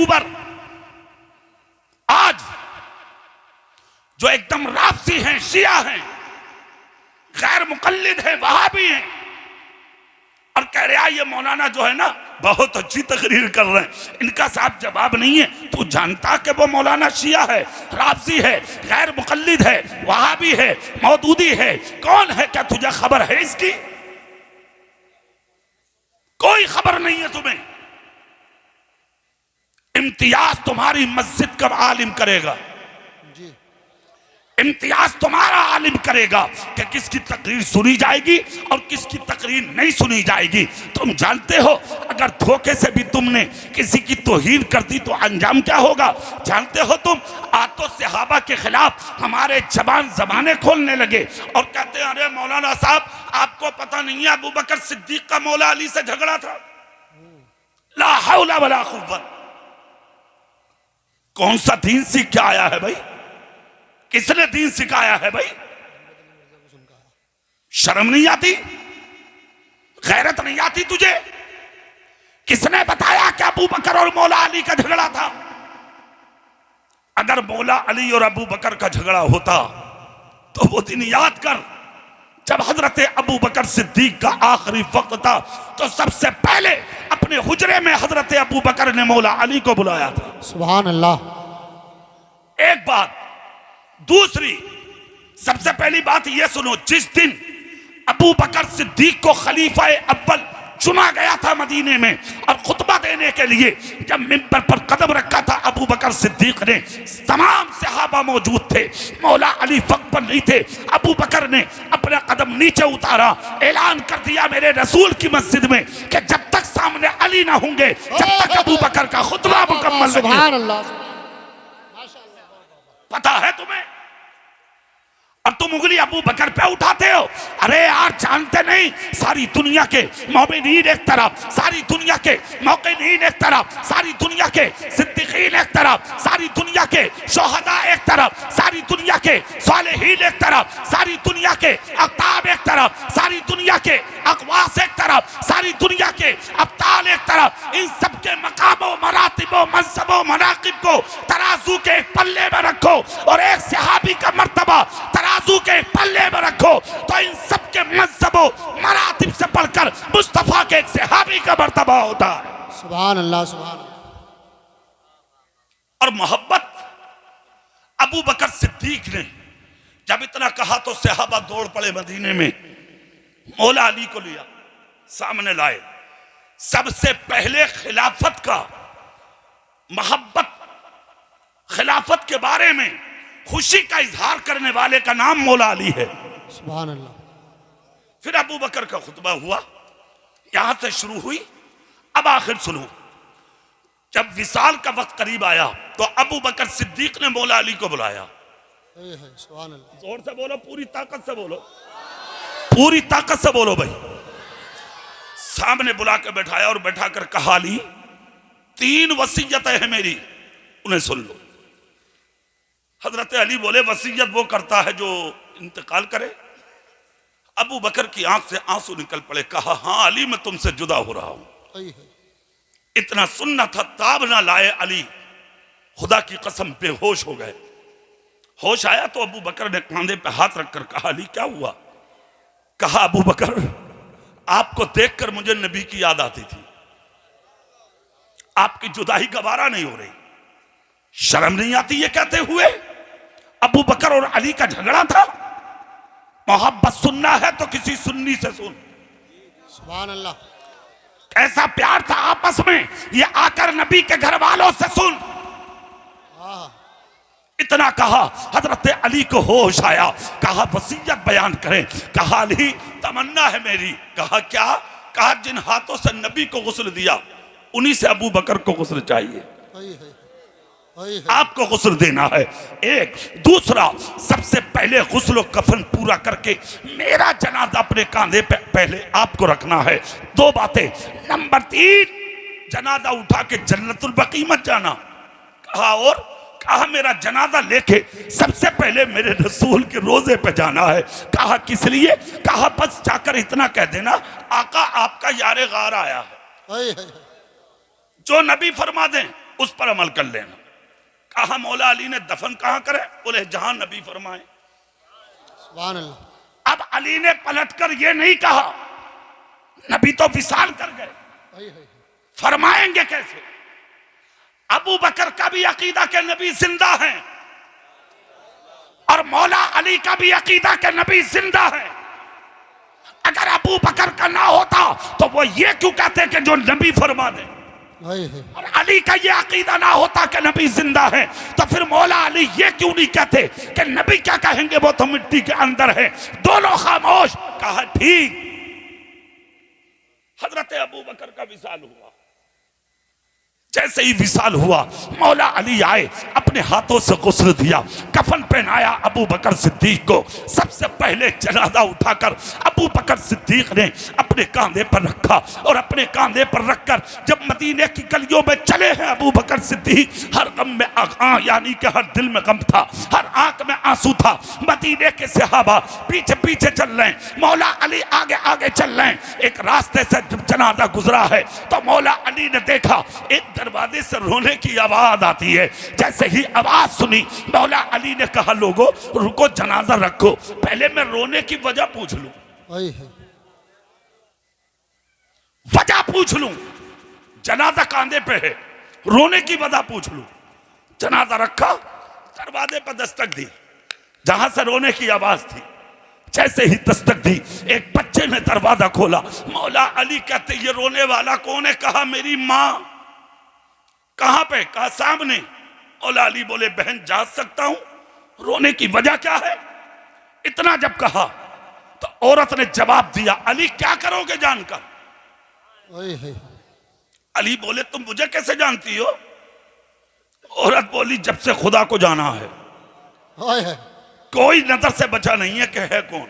अक्टूबर आज जो एकदम राफसी हैं, शिया हैं, गैर मुकल्लिद हैं, वहाबी हैं, और कह रहा ये मौलाना जो है ना बहुत अच्छी तकरीर कर रहे हैं, इनका साफ जवाब नहीं है। तू जानता कि वो मौलाना शिया है, राफसी है, गैर मुकल्लिद है, वहाबी है, मौदूदी है, कौन है? क्या तुझे खबर है इसकी? कोई खबर नहीं है तुम्हें। इम्तियाज तुम्हारी मस्जिद का आलिम करेगा, इम्तियाज तुम्हारा आलिम करेगा कि किसकी तकरीर सुनी जाएगी और किसकी तकरीर नहीं सुनी जाएगी। तुम जानते हो अगर धोखे से भी तुमने किसी की तौहीन कर दी तो अंजाम क्या होगा? जानते हो तुम? आतो सहाबा के खिलाफ हमारे जबाने खोलने लगे और कहते हैं अरे मौलाना साहब आपको पता नहीं है अबू बकर सिद्दीक का मौला अली से झगड़ा था। ला हौला वला कुव्वत। कौन सा दीन सीख के आया है भाई? किसने दीन सिखाया है भाई? शर्म नहीं आती? गैरत नहीं आती तुझे? किसने बताया कि अबू बकर और मौला अली का झगड़ा था? अगर मौला अली और अबू बकर का झगड़ा होता तो वो दिन याद कर जब हजरत अबू बकर सिद्दीक का आखिरी वक्त था तो सबसे पहले अपने हुजरे में हजरत अबू बकर ने मौला अली को बुलाया था। सुभान अल्लाह। एक बात। दूसरी सबसे पहली बात यह सुनो, जिस दिन अबू बकर सिद्दीक को खलीफा अव्वल चुना गया था मदीने में और खुतबा देने के लिए जब मिंबर पर कदम रखा था अबू बकर सिद्दीक ने, तमाम सहाबा मौजूद थे, मौला अली वक्त पर नहीं थे। अबू बकर ने अपना कदम नीचे उतारा, ऐलान कर दिया मेरे रसूल की मस्जिद में कि जब तक सामने अली ना होंगे जब तक अबू बकर का खुतबा मुकम्मल नहीं। पता है तुम्हें? और तुम उंगली अबू बकर पे उठाते हो। अरे यार जानते नहीं, सारी दुनिया के मोमिनीन एक तरफ, सारी दुनिया के मौक़िनीन एक तरफ, सारी दुनिया के सिद्दीकीन एक तरफ, सारी दुनिया के शोहदा एक तरफ, सारी दुनिया के सालेहीन एक तरफ, सारी दुनिया के अक्ताब एक तरफ, सारी दुनिया के अकवास एक तरफ, सारी दुनिया के अब्ताल एक तरफ। इन सबके मकामों, मरातिबों, मनसबों, मनाकिब को तराजू के एक पल्ले में रखो और एक सहाबी का मर्तबा तराजू के पल्ले में रखो तो इन सब के मनसबों मरातिब से बढ़कर मुस्तफा के एक सहाबी का मर्तबा होता है। सुभान अल्लाह, सुभान। और मोहब्बत अबू बकर सिद्दीक ने जब इतना कहा तो सहाबा दौड़ पड़े मदीने में, मौला अली को लिया, सामने लाए। सबसे पहले खिलाफत का मोहब्बत, खिलाफत के बारे में खुशी का इजहार करने वाले का नाम मौला अली है। सुभान अल्लाह। फिर अबू बकर का खुतबा हुआ, यहां से शुरू हुई। अब आखिर सुनो, जब विसाल का वक्त करीब आया तो अबू बकर सिद्दीक ने मौला अली को बुलाया। सुभान अल्लाह। जोर से बोलो, पूरी ताकत से बोलो, पूरी ताकत से बोलो भाई। सामने बुला के बैठाया और बैठा कर कहा अली 3 वसीयतें हैं मेरी, उन्हें सुन लो। हजरत अली बोले वसीयत वो करता है जो इंतकाल करे। अबू बकर की आंख से आंसू निकल पड़े। कहा हाँ अली मैं तुमसे जुदा हो रहा हूं। इतना सुनना था ताब ना लाए अली, खुदा की कसम बेहोश हो गए। होश आया तो अबू बकर ने कांधे पे हाथ रखकर कहा अली क्या हुआ? कहा अबू बकर आपको देखकर मुझे नबी की याद आती थी, आपकी जुदाई गवारा नहीं हो रही। शर्म नहीं आती ये कहते हुए? अबू बकर और अली का झगड़ा था। मोहब्बत सुनना है तो किसी सुन्नी से सुन। सुभान अल्लाह। कैसा प्यार था आपस में, ये आकर नबी के घर वालों से सुन। इतना कहा, हजरत अली को होश आया। कहा वसीयत बयान करें। कहा अली तमन्ना है मेरी। कहा क्या? कहा जिन हाथों से नबी को गुस्ल दिया उन्हीं से अबू बकर को गुस्ल चाहिए, आपको गुस्ल देना है। एक दूसरा, सबसे पहले गुस्ल कफन पूरा करके मेरा जनाजा अपने कांधे पे पहले आपको रखना है। 2 बातें। नंबर 3, जनाजा उठा के जन्नतुल बकी मत जाना। कहा और? कहा मेरा जनाजा लेके सबसे पहले मेरे रसूल के रोजे पे जाना है। कहा किस लिए? कहा बस जाकर इतना कह देना आका आपका यारे गार आया है, जो नबी फरमा दें उस पर अमल कर लेना। कहा मौला अली ने दफन कहां करे? बोले जहां नबी फरमाए। सुभान अल्लाह। अब अली ने पलटकर ये नहीं कहा नबी तो विशाल कर गए, फरमाएंगे कैसे? अबू बकर का भी अकीदा के नबी जिंदा हैं और मौला अली का भी अकीदा के नबी जिंदा है। अगर अबू बकर का ना होता तो वो ये क्यों कहते कि जो नबी फरमा दे, और अली का ये अकीदा ना होता कि नबी जिंदा है तो फिर मौला अली ये क्यों नहीं कहते कि नबी क्या कहेंगे वो तो मिट्टी के अंदर है। दोनों खामोश। कहा ठीक। हजरत अबू बकर का विसाल हुआ। जैसे ही विसाल हुआ मौला अली आए, अपने हाथों से गुस्ल दिया, कफन पहनाया अबू बकर सिद्दीक को। सबसे पहले जनाजा उठाकर अबू बकर सिद्दीक ने अपने कांधे पर रखा और अपने कांधे पर रखकर जब मदीने की गलियों में चले हैं अबू बकर सिद्दीक, हर गम में यानी कि हर दिल में गम था, हर आंख में आंसू था। मदीने के सहाबा पीछे पीछे चल रहे हैं, मौला अली आगे आगे चल रहे हैं। एक रास्ते से जब जनाजा गुजरा है तो मौला अली ने देखा एक दरवाजे से रोने की आवाज आती है। जैसे ही आवाज सुनी मौला अली ने कहा लोगों रुको, जनाजा रखो, पहले मैं रोने की वजह पूछ लूं, वजह पूछ लूं। जनाजा कांधे पे है, रोने की वजह पूछ लूं। जनाजा रखा, दरवाजे पर दस्तक दी जहां से रोने की आवाज थी। जैसे ही दस्तक दी एक बच्चे ने दरवाजा खोला। मौला अली कहते ये रोने वाला कौन है? कहा मेरी मां। कहां पे? कहा सामने। मौला अली बोले बहन जा सकता हूं, रोने की वजह क्या है? इतना जब कहा तो औरत ने जवाब दिया अली क्या करोगे जानकर? अली बोले तुम मुझे कैसे जानती हो? औरत बोली जब से खुदा को जाना है कोई नजर से बचा नहीं है कि है कौन।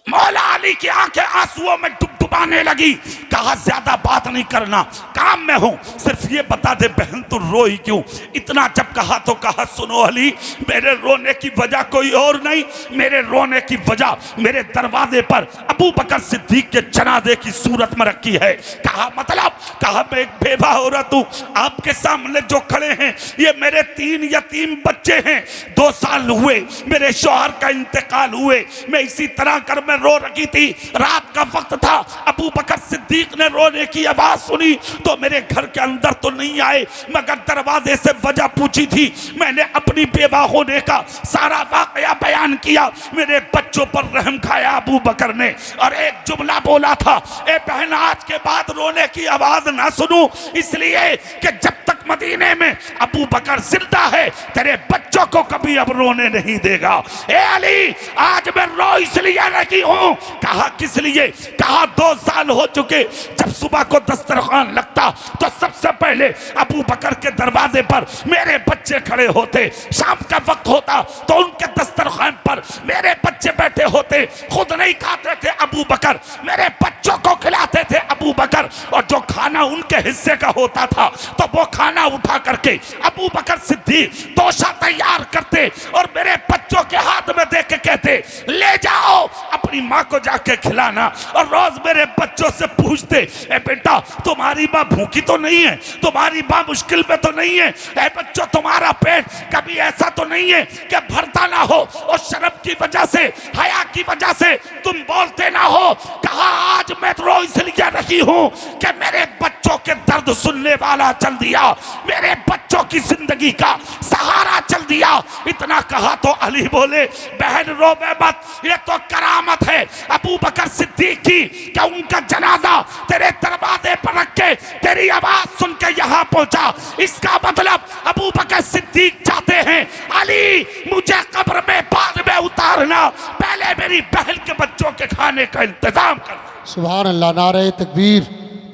मौला अली की आंखें आंसुओं में डुबडुबाने लगी। कहा ज्यादा बात नहीं करना, काम में हूं, सिर्फ ये बता दे बहन तू रोई क्यों? इतना जब कहा तो कहा सुनो अली मेरे रोने की वजह कोई और नहीं, मेरे रोने की वजह मेरे दरवाजे पर अबू बकर सिद्दीक के जनाजे की सूरत में रखी है। कहा मतलब? कहा मैं एक बेवा औरत हूं, आपके सामने जो खड़े हैं ये मेरे 3 यतीम बच्चे हैं। 2 साल हुए मेरे शौहर का इंतकाल हुए, मैं इसी तरह कर में रो रही थी, रात का वक्त था। अबू बकर सिद्दीक ने रोने की आवाज सुनी तो मेरे घर के अंदर तो नहीं आए मगर दरवाजे से वजह पूछी थी। मैंने अपनी बेवा होने का सारा वाकया बयान किया। मेरे बच्चों पर रहम खाया अबू बकर ने और एक जुमला बोला था ए बहन आज के बाद रोने की आवाज ना सुनूं, इसलिए कि जब तक मदीने में अबू बकर जिंदा है तेरे बच्चों को कभी अब रोने नहीं देगा। ए अली आज मैं रो इसलिए नहीं हूं। कहा किस लिए? कहा 2 साल हो चुके, जब सुबह को दस्तरखान लगता तो सबसे पहले अबू बकर के दरवाजे पर मेरे बच्चे खड़े होते, शाम का वक्त होता तो उनके दस्तरखान पर मेरे बच्चे बैठे होते, खुद नहीं खाते थे अबू बकर, मेरे बच्चों को खिलाते थे अबू बकर, और जो खाना उनके हिस्से का होता था तो वो खाना उठा करके अबू बकर सिद्दीक तोशा तैयार करते और मेरे बच्चों के हाथ में दे के कहते ले जाओ अपनी माँ को जाके खिलाना। और रोज मेरे बच्चों से पूछते ए बेटा तुम्हारी माँ भूखी तो नहीं है, तुम्हारी माँ मुश्किल में तो नहीं है, ए बच्चों तुम्हारा पेट कभी ऐसा तो नहीं है कि भरता ना हो और शर्म की वजह से हया की वजह से तुम बोलते ना हो। कहा आज मैं रो इसलिए रही हूं कि मेरे बच्चों के दर्द सुनने वाला चल दिया, मेरे बच्चों की जिंदगी का सहारा चल दिया। इतना कहा तो अली बोले बहन रोवे मत, ये तो करामत है अबू बकर सिद्दीक की कि उनका जनाजा तेरे दरवाजे पर रख के तेरी आवाज सुन के यहाँ पहुंचा। इसका मतलब अबू बकर सिद्दीक चाहते हैं अली मुझे कब्र में बाद में उतारना, पहले मेरी बहन के बच्चों के खाने का इंतजाम करना। सुभान अल्लाह। नारे तकबीर,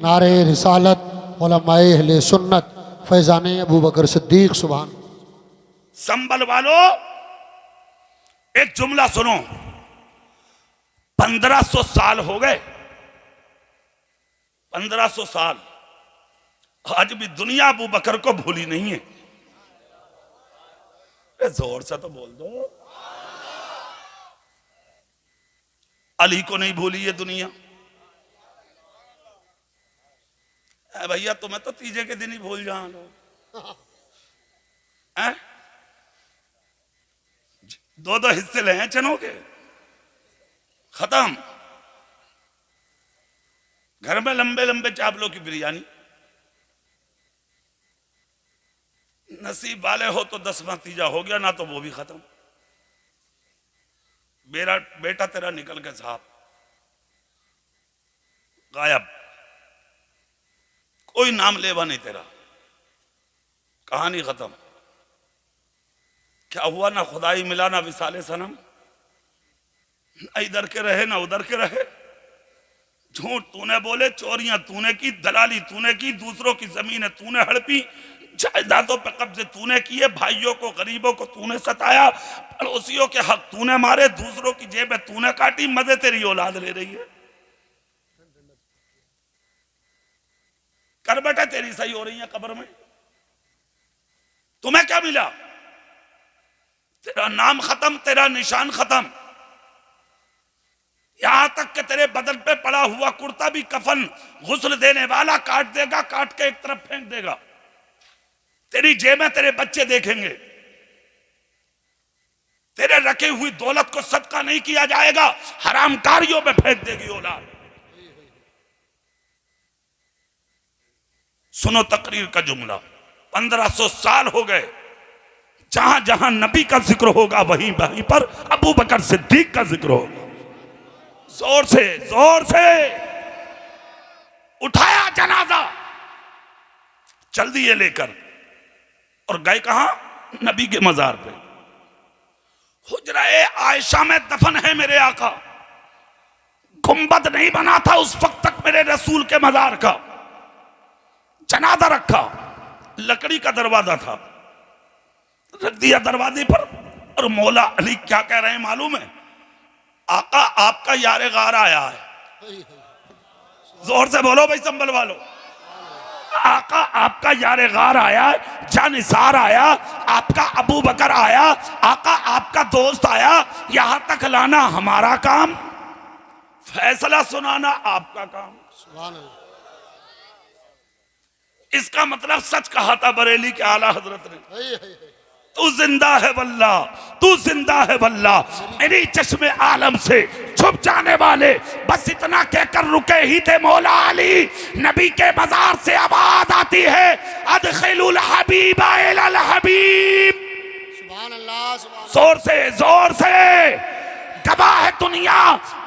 नारे रिसालत, उलमाए अहले सुन्नत, फैजाने अबू बकर सिद्दीक। सुभान। संभल वालों एक जुमला सुनो, 1500 साल हो गए, 1500 साल, आज भी दुनिया अबू बकर को भूली नहीं है। जोर से तो बोल दो। अली को नहीं भूली ये दुनिया, भैया तुम्हें तो तीजे के दिन ही भूल जाओ हैं? दो दो हिस्से ले हैं चनों के, खत्म। घर में लंबे लंबे चावलों की बिरयानी, नसीब वाले हो तो 10वां तीजा हो गया, ना तो वो भी खत्म। मेरा बेटा तेरा निकल के साहब गायब, कोई नाम लेवा नहीं तेरा, कहानी खत्म। क्या हुआ? ना खुदाई मिला, ना विसाले सनम, ना इधर के रहे ना उधर के रहे। झूठ तूने बोले, चोरियां तूने की, दलाली तूने की, दूसरों की जमीनें तूने हड़पी, जायदादों पे कब्जे तूने किए, भाइयों को गरीबों को तूने सताया, पड़ोसियों के हक तूने मारे, दूसरों की जेबें तूने काटी, मजे तेरी औलाद ले रही है। कर बेटा तेरी सही हो रही है कब्र में। तुम्हें क्या मिला? तेरा नाम खत्म, तेरा निशान खत्म, यहां तक कि तेरे बदन पे पड़ा हुआ कुर्ता भी कफन गुस्ल देने वाला काट देगा, काट के एक तरफ फेंक देगा। तेरी जेबें तेरे बच्चे देखेंगे, तेरे रखी हुई दौलत को सदका नहीं किया जाएगा, हरामकारियों में फेंक देगी औलाद। सुनो तकरीर का जुमला, 1500 साल हो गए, जहां जहां नबी का जिक्र होगा वहीं वहीं पर अबू बकर सिद्दीक का जिक्र होगा। जोर से उठाया जनाजा, चल दिए लेकर, और गए कहां? नबी के मजार पे। हुजरा-ए आयशा में दफन है मेरे आका। गुंबद नहीं बना था उस वक्त तक मेरे रसूल के मजार का। जनाजा रखा, लकड़ी का दरवाजा था, रख दिया दरवाजे पर, और मौला अली क्या कह रहे हैं मालूम है? आका आपका यारे गार आया है। जोर से बोलो भाई, संभल वालो। आका आपका यारे गार आया है, जानिसार आया, आपका अबू बकर आया, आका आपका दोस्त आया, यहां तक लाना हमारा काम, फैसला सुनाना आपका काम। सुभान अल्लाह। इसका मतलब सच कहा था बरेली के आला हजरत ने, तू जिंदा है वल्ला, तू जिंदा है वल्ला, मेरी चश्मे आलम से छुप जाने वाले। बस इतना कहकर रुके ही थे मौला अली, नबी के मजार से आवाज आती है, अदखिलुल हबीबा इलल हबीब। सुभान अल्लाह, सुभान जोर से गवाह है दुनिया,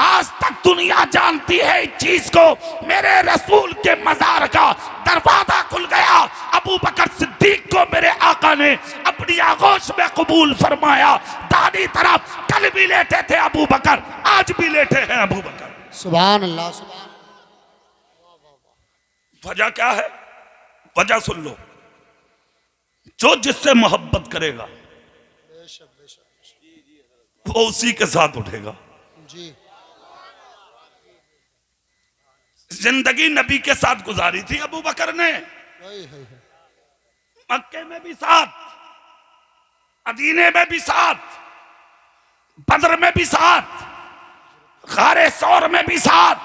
आज तक दुनिया जानती है इस चीज को, मेरे रसूल के मजार का दरवाजा खुल गया। अबू बकर सिद्दीक को मेरे आका ने अपनी आगोश में कबूल फरमाया। दादी तरफ कल भी लेटे थे अबू बकर, आज भी लेटे हैं अबू बकर। सुभान अल्लाह, सुभान। वजह क्या है? वजह सुन लो, जो जिससे मोहब्बत करेगा वो उसी के साथ उठेगा जी। जिंदगी नबी के साथ गुजारी थी अबू बकर ने, मक्के में भी साथ, मदीने में भी साथ, बदर में भी साथ, गारे सौर में भी साथ।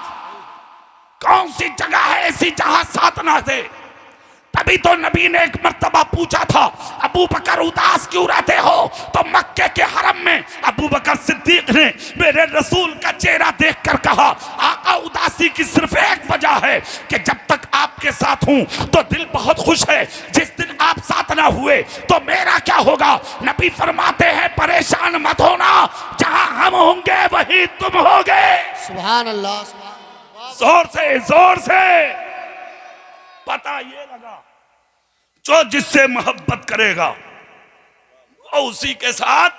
कौन सी जगह है ऐसी जहां साथ ना थे? तभी तो नबी ने एक मर्तबा पूछा था, अबू बकर उदास क्यों रहते हो? तो मक्के के हरम में अबू बकर सिद्दीक ने मेरे रसूल का चेहरा देखकर कहा, आका उदासी की सिर्फ एक वजह है कि जब तक आपके साथ हूं तो दिल बहुत खुश है, जिस दिन आप साथ ना हुए तो मेरा क्या होगा? नबी फरमाते हैं, परेशान मत होना, जहां हम होंगे वही तुम होगे। सुभान अल्लाह, जोर से पता ये लगा, जो जिससे मोहब्बत करेगा वो उसी के साथ।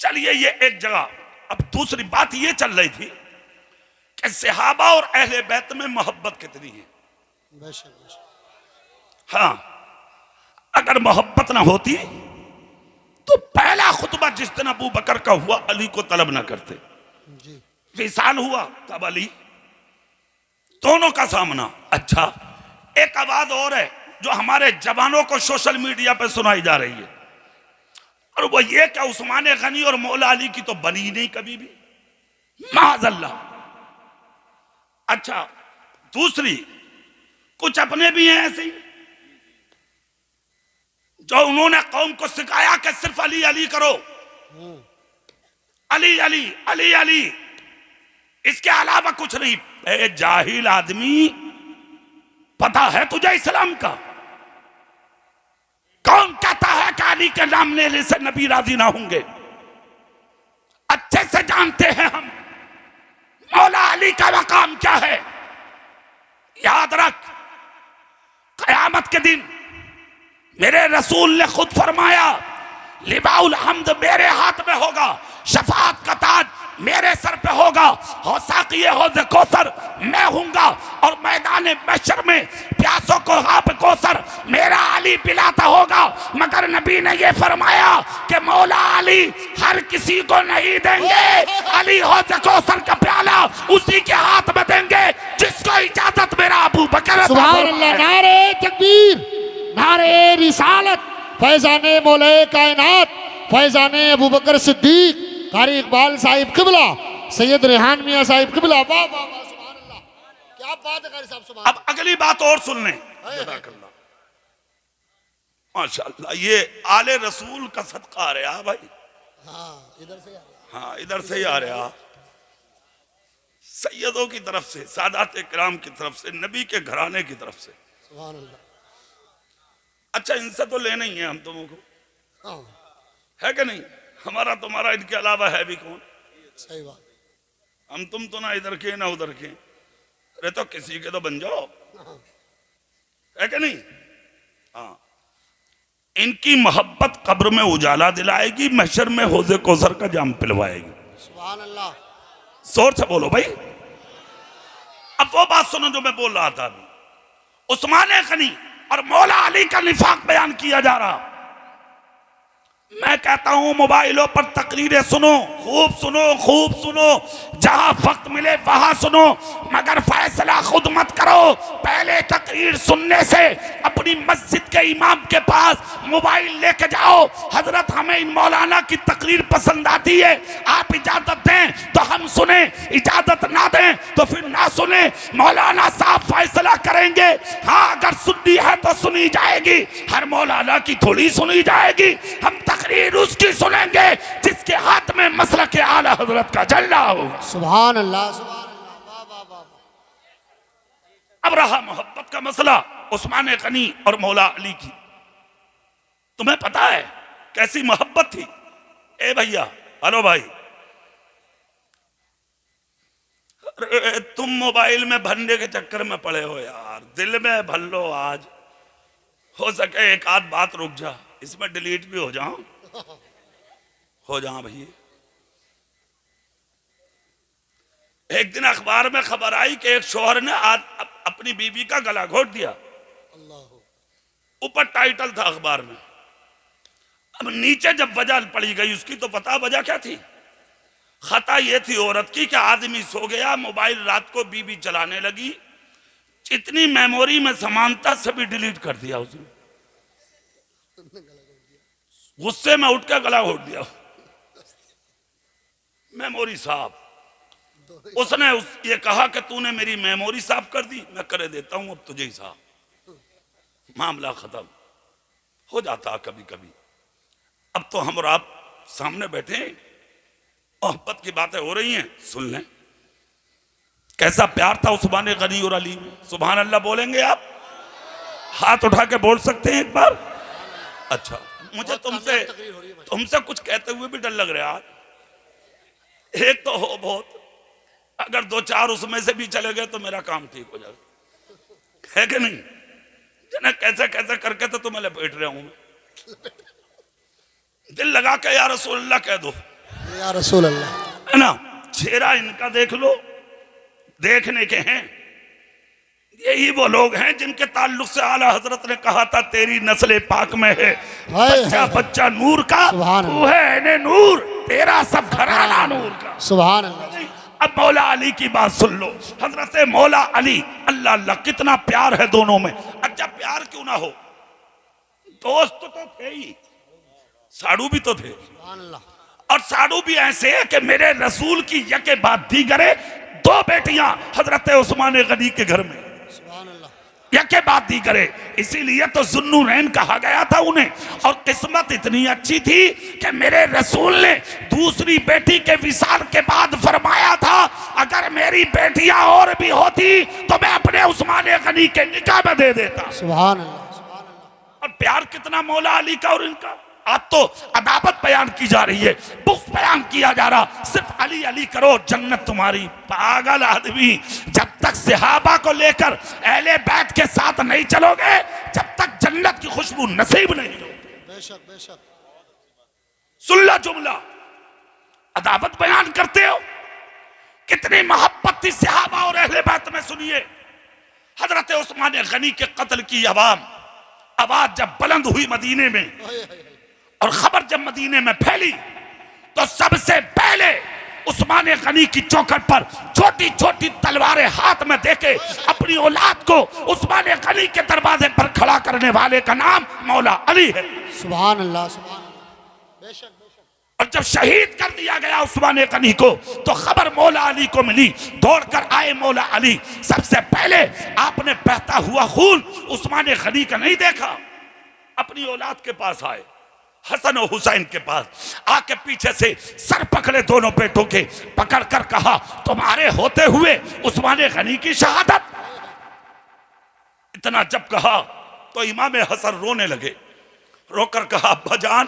चलिए ये एक जगह। अब दूसरी बात ये चल रही थी कि सहाबा और अहले बैत में मोहब्बत कितनी है। बेशक बेशक। हाँ, अगर मोहब्बत ना होती तो पहला खुतबा जिस दिन अबू बकर का हुआ अली को तलब ना करते। जी। विसाल हुआ तब अली, दोनों का सामना। अच्छा, एक आवाज और है जो हमारे जवानों को सोशल मीडिया पे सुनाई जा रही है, और वो ये क्या उस्मान गनी और मौला अली की तो बनी नहीं कभी भी, माज़अल्लाह। अच्छा, दूसरी, कुछ अपने भी हैं ऐसे ही जो उन्होंने कौम को सिखाया कि सिर्फ अली अली करो, अली अली अली अली, इसके अलावा कुछ नहीं। ए जाहिल आदमी, पता है तुझे इस्लाम का? कौन कहता है कि अली के नाम लेने से नबी राजी ना होंगे? अच्छे से जानते हैं हम मौला अली का मकाम क्या है। याद रख, कयामत के दिन मेरे रसूल ने खुद फरमाया, लिवाउल हम्द मेरे हाथ में होगा, शफाअत का ताज मेरे सर पे होगा, हौसाकिये हौज़ कौसर मैं हूंगा, और मैदान महशर में प्यासों को आब कौसर मेरा अली पिलाता होगा। मगर नबी ने ये फरमाया कि मौला अली हर किसी को नहीं देंगे, अली हौज़ कौसर का प्याला उसी के हाथ में देंगे जिसको इजाजत मेरा अबू बकर। सुभान अल्लाह, नारे तकबीर, नारे रिसालत, फैजाने मौलाए कायनात, फैजाने अबू बकर सिद्दीक, कारी इकबाल साहिब किबला, सैयद रेहान मियां साहिब किबला। वाह वाह वाह, सुभान अल्लाह, क्या बात है कारी साहब, सुभान। अब अगली बात और सुन लें, माशाअल्लाह, ये आले रसूल का सदका आ रहा भाई। हाँ, इधर से हाँ, इधर से ही आ रहा, सैयदों की तरफ से, सादात इकराम की तरफ से, नबी के घराने की तरफ से। सुभान अल्लाह। अच्छा, इनसे तो लेना ही है हम तुमों को, हाँ, है कि नहीं? हमारा तुम्हारा इनके अलावा है भी कौन? सही बात। हम तुम तो ना इधर के ना उधर के, अरे तो किसी के तो बन जाओ, है कि नहीं? हाँ, इनकी मोहब्बत कब्र में उजाला दिलाएगी, महशर में हौज़े कौसर का जाम पिलवाएगी। सुभान अल्लाह। जोर से बोलो भाई। अब वो बात सुनो जो मैं बोल रहा था अभी, उस्मान गनी और मौला अली का निफाक बयान किया जा रहा। मैं कहता हूं मोबाइलों पर तकरीरें सुनो, खूब सुनो, खूब सुनो, जहां वक्त मिले वहां सुनो, मगर फैसला खुद मत करो। पहले तकरीर सुनने से अपनी मस्जिद के इमाम के पास मोबाइल लेके जाओ, हजरत हमें इन मौलाना की तकरीर पसंद आती है, आप इजाजत दें तो हम सुने, इजाजत ना दें तो फिर ना सुने, मौलाना साहब फैसला करेंगे। हाँ, अगर सुननी है तो सुनी जाएगी, हर मौलाना की थोड़ी सुनी जाएगी। हम तकरीर उसकी सुनेंगे जिसके हाथ में मसला के आला हजरत का झंडा होगा। सुभान अल्लाह, सुभान अल्लाह, वाह वाह वाह। अब रहा मोहब्बत का मसला उस्मान गनी और मौला अली की। तुम्हें पता है कैसी मोहब्बत थी? ए भैया, हेलो भाई, तुम मोबाइल में भरने के चक्कर में पड़े हो यार, दिल में भर लो। आज हो सके एक आध बात रुक जा, इसमें डिलीट भी हो जाओ, हो जाओ भैया। एक दिन अखबार में खबर आई कि एक शौहर ने आज अपनी बीवी का गला घोट दिया। ऊपर टाइटल था अखबार में। अब नीचे जब वजह पड़ी गई उसकी, तो पता वजह क्या थी? खता यह थी औरत की कि आदमी सो गया, मोबाइल रात को बीवी चलाने लगी, जितनी मेमोरी में समानता सभी डिलीट कर दिया उसने। गुस्से में उठ के गला घोट दिया, मेमोरी साफ। उसने ये कहा कि तूने मेरी मेमोरी साफ कर दी, मैं करे देता हूं अब तुझे ही साफ। मामला खत्म हो जाता कभी कभी। अब तो हम और आप सामने बैठे हैं, मोहब्बत की बातें हो रही हैं, सुन लें कैसा प्यार था उस्मान गनी और अली में। सुभान अल्लाह बोलेंगे आप? हाथ उठा के बोल सकते हैं एक बार? अच्छा, मुझे तुमसे कुछ कहते हुए भी डर लग रहा है। एक तो हो बहुत, अगर दो चार उसमें से भी चले गए तो मेरा काम ठीक हो जाएगा, है कि नहीं? जना कैसे कैसे करके तो तुम्हें लपेट रहा हूं मैं। दिल लगा के या रसूल अल्लाह कह दो, या रसूल अल्लाह, है ना? चेहरा इनका देख लो, देखने के हैं। यही वो लोग हैं जिनके ताल्लुक से आला हजरत ने कहा था तेरी नस्ल पाक में है बच्चा बच्चा नूर का, तू है नूर, तेरा सब घराना नूर का। सुभान अल्लाह। अब मौला अली की बात सुन लो। हजरत मौला अली, अल्लाह अल्लाह कितना प्यार है दोनों में। अच्छा, प्यार क्यों ना हो, दोस्त तो थे ही, साड़ू भी तो थे। और साड़ू भी ऐसे है कि मेरे रसूल की यके बाद दीगरे दो बेटियां हजरत उस्मान गनी के घर में। या के बात दी करे। इसीलिए तो जुन्नूरैन कहा गया था उन्हें। और किस्मत इतनी अच्छी थी कि मेरे रसूल ने दूसरी बेटी के विसाल के बाद फरमाया था, अगर मेरी बेटियां और भी होती तो मैं अपने उस्मान गनी के निकाह में दे देता। सुभान अल्लाह, सुभान अल्लाह। और प्यार कितना मौला अली का और इनका। आज तो अदावत बयान की जा रही है, बुग़्ज़ बयान किया जा रहा, सिर्फ अली अली करो जन्नत तुम्हारी। पागल आदमी, जब तक सहाबा को लेकर अहले बैत के साथ नहीं चलोगे, जब तक जन्नत की खुशबू नसीब नहीं हो। बेशक बेशक। सुन लो जुमला, अदावत बयान करते हो, कितनी मोहब्बत थी सहाबा और अहले बैत में। सुनिए, हजरत उस्मान गनी के कत्ल की आवाज जब बुलंद हुई मदीने में, और खबर जब मदीने में फैली, तो सबसे पहले उस्मान गनी की चौखट पर छोटी छोटी तलवारें हाथ में देके अपनी औलाद को उस्मान गनी के दरवाजे पर खड़ा करने वाले का नाम मौला अली है। सुभान अल्लाह, सुभान अल्लाह। बेशक बेशक। और जब शहीद कर दिया गया उस्मान गनी को, तो खबर मौला अली को मिली। दौड़कर आए मौला अली। सबसे पहले आपने बहता हुआ खून उस्मान गनी का नहीं देखा, अपनी औलाद के पास आए, हसन और हुसैन के पास आके पीछे से सर पकड़े दोनों बेटों के, पकड़कर कहा, तुम्हारे होते हुए उस्मान गनी की शहादत। इतना जब कहा तो इमाम हसन रोने लगे। रोकर कहा, अब्बा जान,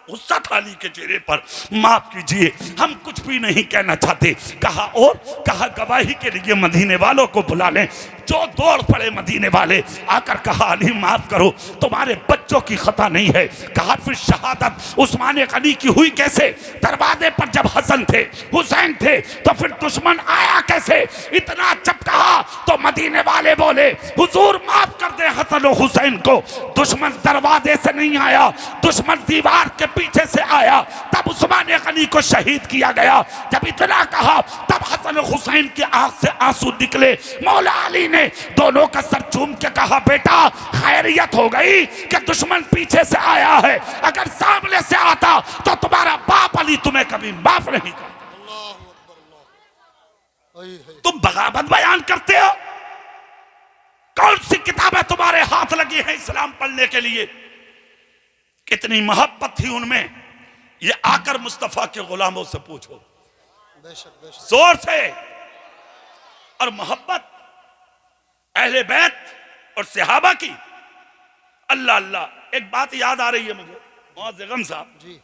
गुस्सा था अली के चेहरे पर, माफ कीजिए, हम कुछ भी नहीं कहना चाहते। कहा, और कहा, गवाही के लिए मदीने वालों को बुला लें। जो दौड़ पड़े मदीने वाले, आकर कहा, अली माफ करो, तुम्हारे बच्चों की खता नहीं है। कहा, फिर शहादत उस्मान गनी की हुई कैसे? दरवाजे पर जब हसन थे, हुसैन थे, तो फिर दुश्मन आया कैसे? इतना जब कहा तो मदीने वाले बोले, हुजूर माफ कर दे हसन और हुसैन को, दुश्मन दरवाजे से नहीं आया, दुश्मन दीवार के पीछे से आया। तब उस्मान गनी को शहीद किया गया। जब इतना कहा, तब हसन और हुसैन की आंख से आंसू निकले। मौला अली ने दोनों का सर चूम के कहा, बेटा खैरियत हो गई कि दुश्मन पीछे से आया है, अगर सामने से आता तो तुम्हारा बाप अली तुम्हें कभी माफ नहीं करता। तुम बगावत बयान करते हो। कौन सी किताबें तुम्हारे हाथ लगी हैं इस्लाम पढ़ने के लिए? कितनी मोहब्बत थी उनमें, ये आकर मुस्तफा के गुलामों से पूछो। बेशक बेशक। जोर से। और मोहब्बत अहले बैत और सहाबा की, अल्लाह अल्लाह। एक बात याद आ रही है मुझे, मौज़ साहब जी,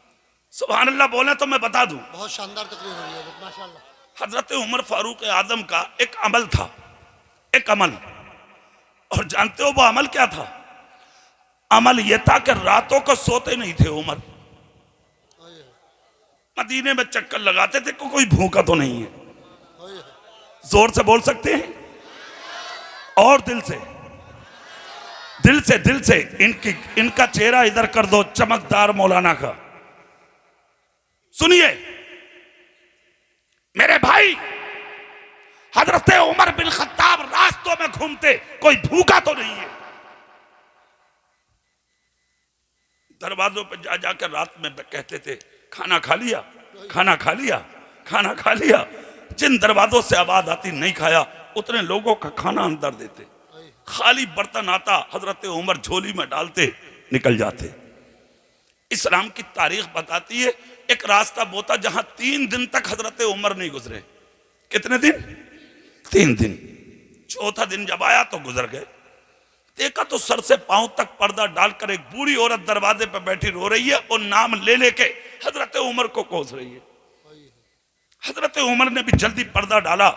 सुभान अल्लाह बोले तो मैं बता दूं। बहुत शानदार तकरीर हो रही है माशाल्लाह। हजरत उमर फारूक आजम का एक अमल था, एक अमल। और जानते हो वो अमल क्या था? अमल यह था कि रातों को सोते नहीं थे उमर, मदीने में चक्कर लगाते थे को कोई भूखा तो नहीं है। जोर से बोल सकते हैं और दिल से, दिल से, दिल से। इनका चेहरा इधर कर दो, चमकदार मौलाना का। सुनिए मेरे भाई, हजरत उमर बिन खत्ताब रास्तों में घूमते, कोई भूखा तो नहीं है। दरवाजों पर जा जाकर रात में कहते थे, खाना खा लिया, खाना खा लिया, खाना खा लिया। जिन दरवाजों से आवाज आती नहीं खाया, उतने लोगों का खाना अंदर देते। खाली बर्तन आता, हजरत उमर झोली में डालते, निकल जाते। इस्लाम की तारीख बताती है, एक रास्ता वो था जहां 3 दिन तक हजरत उमर नहीं गुजरे। कितने दिन? 3 दिन। चौथा दिन जब आया तो गुजर गए। देखा तो सर से पांव तक पर्दा डालकर एक बूढ़ी औरत दरवाजे पर बैठी रो रही है और नाम ले लेके हजरत उमर को कोस रही है। हजरत उमर ने भी जल्दी पर्दा डाला,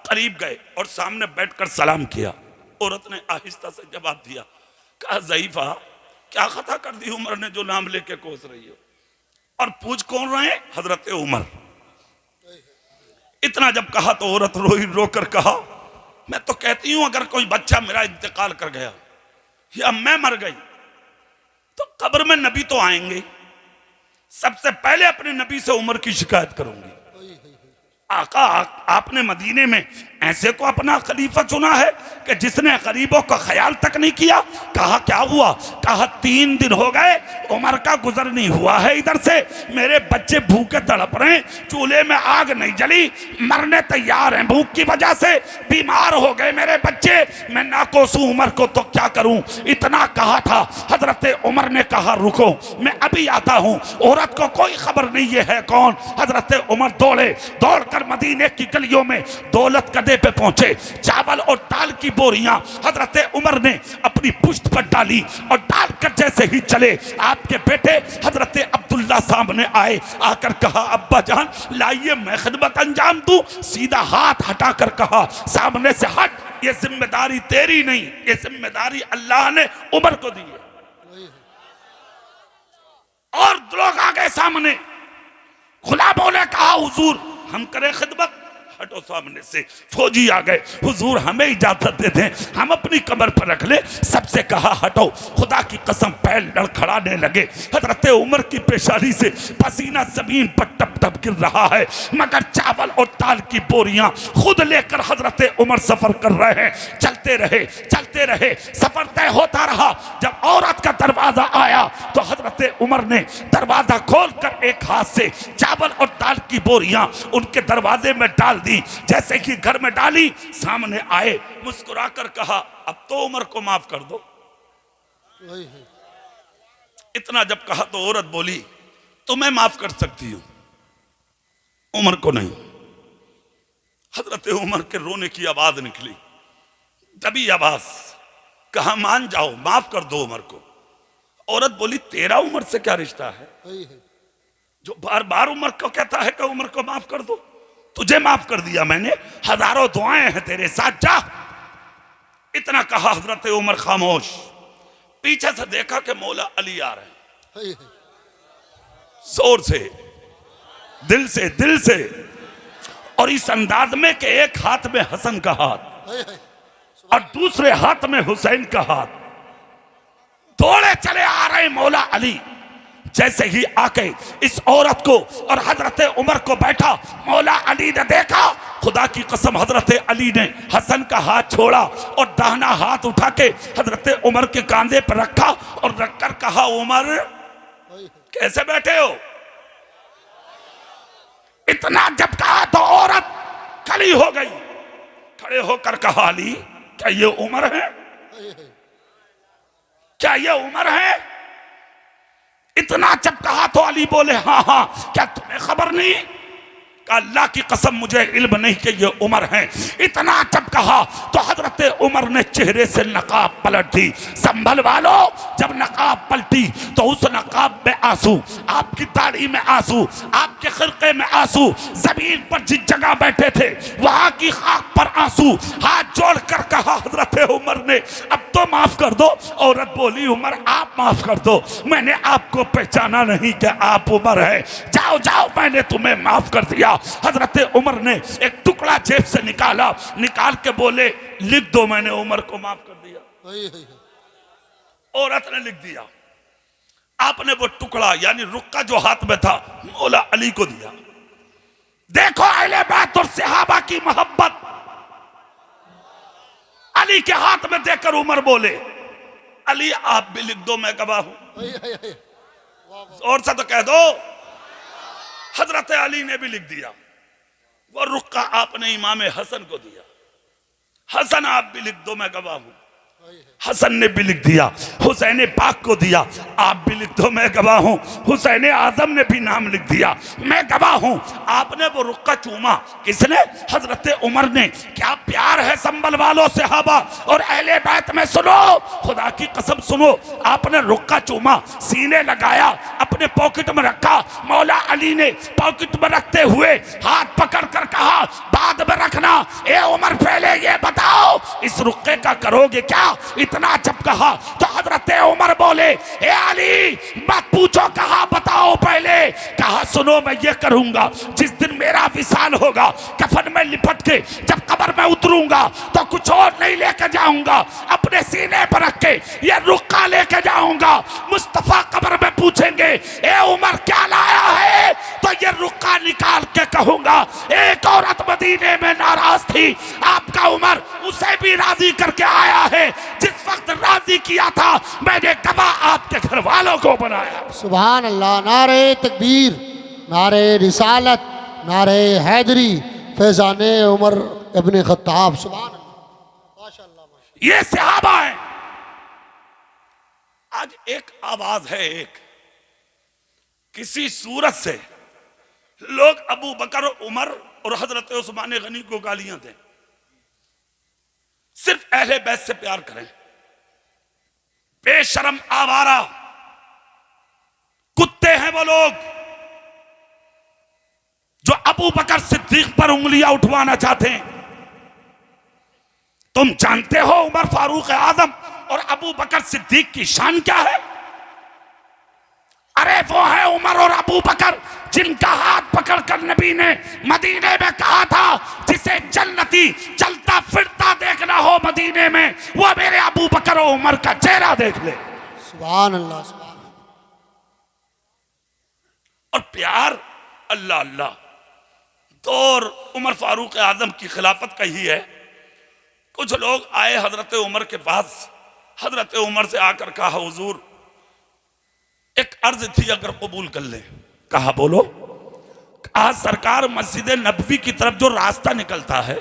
करीब गए और सामने बैठकर सलाम किया। औरत ने आहिस्ता से जवाब दिया, कहा, ज़ईफा, क्या खता कर दी उमर ने जो नाम लेके कोस रही हो? और पूछ कौन रहे? हजरत उमर। इतना जब कहा तो औरत रोई, रोकर कहा, मैं तो कहती हूं अगर कोई बच्चा मेरा इंतकाल कर गया या मैं मर गई तो कब्र में नबी तो आएंगे, सबसे पहले अपने नबी से उमर की शिकायत करूंगी। आका, आपने मदीने में ऐसे को अपना खलीफा चुना है कि जिसने गरीबों का ख्याल तक नहीं किया। कहा क्या हुआ? कहा 3 दिन हो गए उमर का गुजर नहीं हुआ है इधर से, मेरे बच्चे भूखे तड़प रहे हैं, चूल्हे में आग नहीं जली, मरने तैयार हैं भूख की वजह से, बीमार हो गए मेरे बच्चे, मैं नाकोस हूं उमर को तो क्या करूं। इतना कहा था। हजरत उमर ने कहा रुको मैं अभी आता हूं। औरत को कोई खबर नहीं ये है कौन। हजरत उमर दौड़े, दौड़कर मदीने की गलियों में दौलत कदे पे पहुंचे। चावल और दाल की बोरियां हजरत उमर ने अपनी पुश्त पर डाली और डालकर जैसे ही चले आपके बेटे हजरत अब्दुल्ला सामने आए। आकर कहा अब्बा जान लाइए मैं खिदमत अंजाम दूं। सीधा हाथ हटाकर कहा सामने से हट, ये जिम्मेदारी तेरी नहीं, ये जिम्मेदारी अल्लाह ने उमर को दी है। और लोग आ गए सामने। गुलामों ने कहा हुजूर हम करें खिदमत। हटो सामने से। फौजी आ गए, हुजूर हमें इजाजत दे दें, हम अपनी कमर पर रख ले। सबसे कहा हटो। खुदा की कसम पैर लड़खड़ाने लगे। हजरत उमर की पेशानी से पसीना जमीन पर टप टप गिर रहा है, मगर चावल और दाल की बोरियां खुद लेकर हजरत उमर सफर कर रहे हैं। चलते रहे, सफर तय होता रहा। जब औरत का दरवाजा आया तो हजरत उमर ने दरवाजा खोलकर एक हाथ से चावल और दाल की बोरियां उनके दरवाजे में डाल दी। जैसे कि घर में डाली, सामने आए, मुस्कुराकर कहा अब तो उमर को माफ कर दो। इतना जब कहा तो औरत बोली तुम्हें माफ कर सकती हूं, उमर को नहीं। हजरत उमर के रोने की आवाज निकली, दबी आवाज। कहा मान जाओ, माफ कर दो उमर को। औरत बोली तेरा उमर से क्या रिश्ता है जो बार बार उमर को कहता है कि उमर को माफ कर दो। तुझे माफ कर दिया मैंने, हजारों दुआएं हैं तेरे साथ, जा। इतना कहा हजरत उमर खामोश। पीछे से देखा कि मौला अली आ रहे हैं, जोर से, दिल से, और इस अंदाज में कि एक हाथ में हसन का हाथ और दूसरे हाथ में हुसैन का हाथ। दौड़े चले आ रहे मौला अली। जैसे ही आके इस औरत को और हजरत उमर को बैठा मौला अली ने देखा, खुदा की कसम हजरत अली ने हसन का हाथ छोड़ा और दाहिना हाथ उठा के हजरत उमर के कांधे पर रखा और रखकर कहा उमर कैसे बैठे हो। इतना जब कहा तो औरत खड़ी हो गई। खड़े होकर कहा अली क्या ये उमर है, क्या ये उमर है। इतना जब कहा तो अली बोले हाँ हाँ, क्या तुम्हें खबर नहीं। अल्लाह की कसम मुझे इल्म नहीं कि ये उमर है। इतना जब कहा तो हजरत उमर ने चेहरे से नकाब पलट दी। संभल वालो, जब नकाब पलटी तो उस नकाब में आंसू, आपकी दाढ़ी में आंसू, आपके खिरके में आंसू, जमीन पर जिस जगह बैठे थे वहां की खाक पर आंसू। हाथ जोड़कर कहा हजरत उमर ने अब तो माफ कर दो। औरत बोली उमर आप माफ कर दो, मैंने आपको पहचाना नहीं कि आप उमर है, जाओ जाओ मैंने तुम्हें माफ कर दिया। हजरत उमर ने एक टुकड़ा जेब से निकाला, निकाल के बोले लिख दो मैंने उमर को माफ कर दिया। औरत ने लिख दिया। आपने वो टुकड़ा यानी रुक्का जो हाथ में था मौला अली को दिया। देखो अहले बैत और सहाबा की मोहब्बत। अली के हाथ में देकर उमर बोले अली आप भी लिख दो मैं गवाह हूं। और से तो कह दो। हजरत अली ने भी लिख दिया। वो रुक्का आपने इमाम हसन को दिया। हसन आप भी लिख दो मैं गवाह हूं। हसन ने भी लिख दिया। हुसैन पाक को दिया, आप भी लिख दो मैं गवाह हूं। हुसैन आजम ने भी नाम लिख दिया, मैं गवाह हूं। आपने वो रुक्का चूमा, किसने? हजरत उमर ने। क्या प्यार है संभल वालों सहाबा और अहले बैत में। सुनो खुदा की कसम सुनो, आपने रुक्का चूमा, सीने लगाया, अपने पॉकेट में रखा। मौला अली ने पॉकेट में रखते हुए हाथ पकड़ कर कहा बाद में रखना। ए उमर पहले ये बताओ इस रुक्के का करोगे क्या। इतना जब कहा तो हजरत उमर बोले ए अली मत पूछो, कहा बताओ पहले। कहा सुनो मैं ये करूंगा, जिस दिन मेरा विसाल होगा कफन में लिपट के जब कब्र में उतरूंगा तो कुछ और नहीं लेके जाऊंगा, अपने सीने पर रख के ये रुक्का लेके जाऊंगा। मुस्तफा कब्र में पूछेंगे ए उमर क्या लाया है, तो ये रुक्का निकाल के कहूंगा, एक औरत मदीने में नाराज थी, आपका उमर उसे भी राजी करके आया है। जिस वक्त राजी किया था मैंने गवाह आपके घर वालों को बनाया। सुभान अल्लाह। नारे तकबीर, नारे रिसालत, नारे हैदरी, फैजाने उमर इब्ने खत्ताब। सुभान अल्लाह, माशाअल्लाह माशाअल्लाह। ये सहाबा है। आज एक आवाज है, एक किसी सूरत से लोग अबू बकर, उमर और हजरत उस्मान गनी को गालियां दें, सिर्फ अहले बैत से प्यार करें। बेशरम आवारा कुत्ते हैं वो लोग जो अबू बकर सिद्दीक पर उंगलियां उठवाना चाहते हैं। तुम जानते हो उमर फारूक आजम और अबू बकर सिद्दीक की शान क्या है? अरे वो है उमर और अबू बकर जिनका हाथ पकड़कर नबी ने मदीने में कहा था, जिसे जन्नती चलता फिरता देखना हो मदीने में, वो मेरे अबू बकर और उमर का चेहरा देख ले। सुभान अल्लाह, सुभान अल्लाह। और प्यार अल्लाह अल्लाह। दौर उमर फारूक आजम की खिलाफत का ही है। कुछ लोग आए हजरत उमर के पास, हजरत उमर से आकर कहा, हुजूर एक अर्ज थी, अगर कबूल कर ले। कहा बोलो। कहा सरकार, मस्जिद नबवी की तरफ जो रास्ता निकलता है,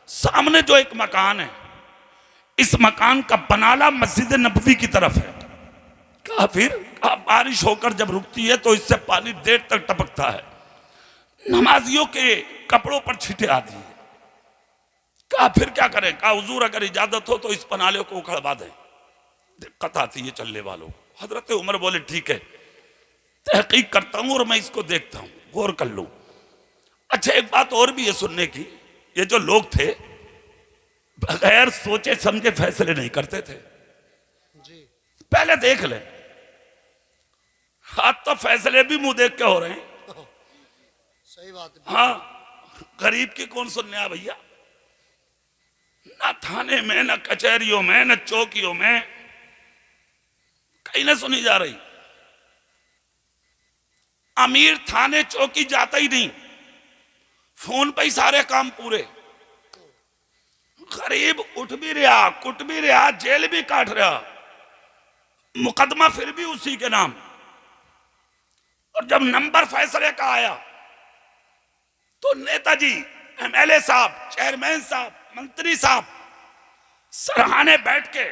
सामने जो एक मकान है, इस मकान का बनाला मस्जिद नबवी की तरफ है। कहा फिर? कहा बारिश होकर जब रुकती है तो इससे पानी देर तक टपकता है, नमाजियों के कपड़ों पर छींटे आती है। कहा फिर क्या करें? कहा हुजूर अगर इजाजत हो तो इस पनाले को उखड़वा दें, दिक्कत आती है चलने वालों। हजरत उमर बोले ठीक है, तहकीक करता हूं और मैं इसको देखता हूं, गौर कर लूं। अच्छा एक बात और भी है सुनने की, ये जो लोग थे बगैर सोचे समझे फैसले नहीं करते थे जी। पहले देख ले। आज तो फैसले भी मुंह देख के हो रहे हैं। सही बात है। हाँ, गरीब की कौन सुनने आ भैया? ना थाने में, ना कचहरियों में, ना चौकियों में, कहीं ना सुनी जा रही। अमीर थाने चौकी जाता ही नहीं, फोन पे ही सारे काम पूरे। गरीब उठ भी रहा, कुट भी रहा, जेल भी काट रहा, मुकदमा फिर भी उसी के नाम। और जब नंबर फैसले का आया तो नेताजी, एमएलए साहब, चेयरमैन साहब, मंत्री साहब सरहाने बैठ के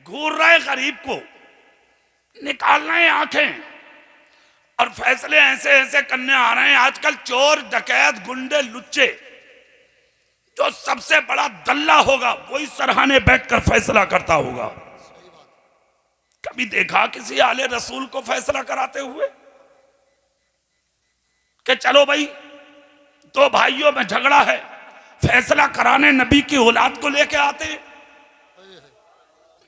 घूर रहे गरीब को, निकाल रहे हैं आंखें, और फैसले ऐसे ऐसे करने आ रहे हैं। आजकल चोर, डकैत, गुंडे, लुच्चे, जो सबसे बड़ा दल्ला होगा वही सरहाने बैठकर फैसला करता होगा। कभी देखा किसी आले रसूल को फैसला कराते हुए कि चलो भाई दो भाइयों में झगड़ा है, फैसला कराने नबी की औलाद को लेके आते हैं,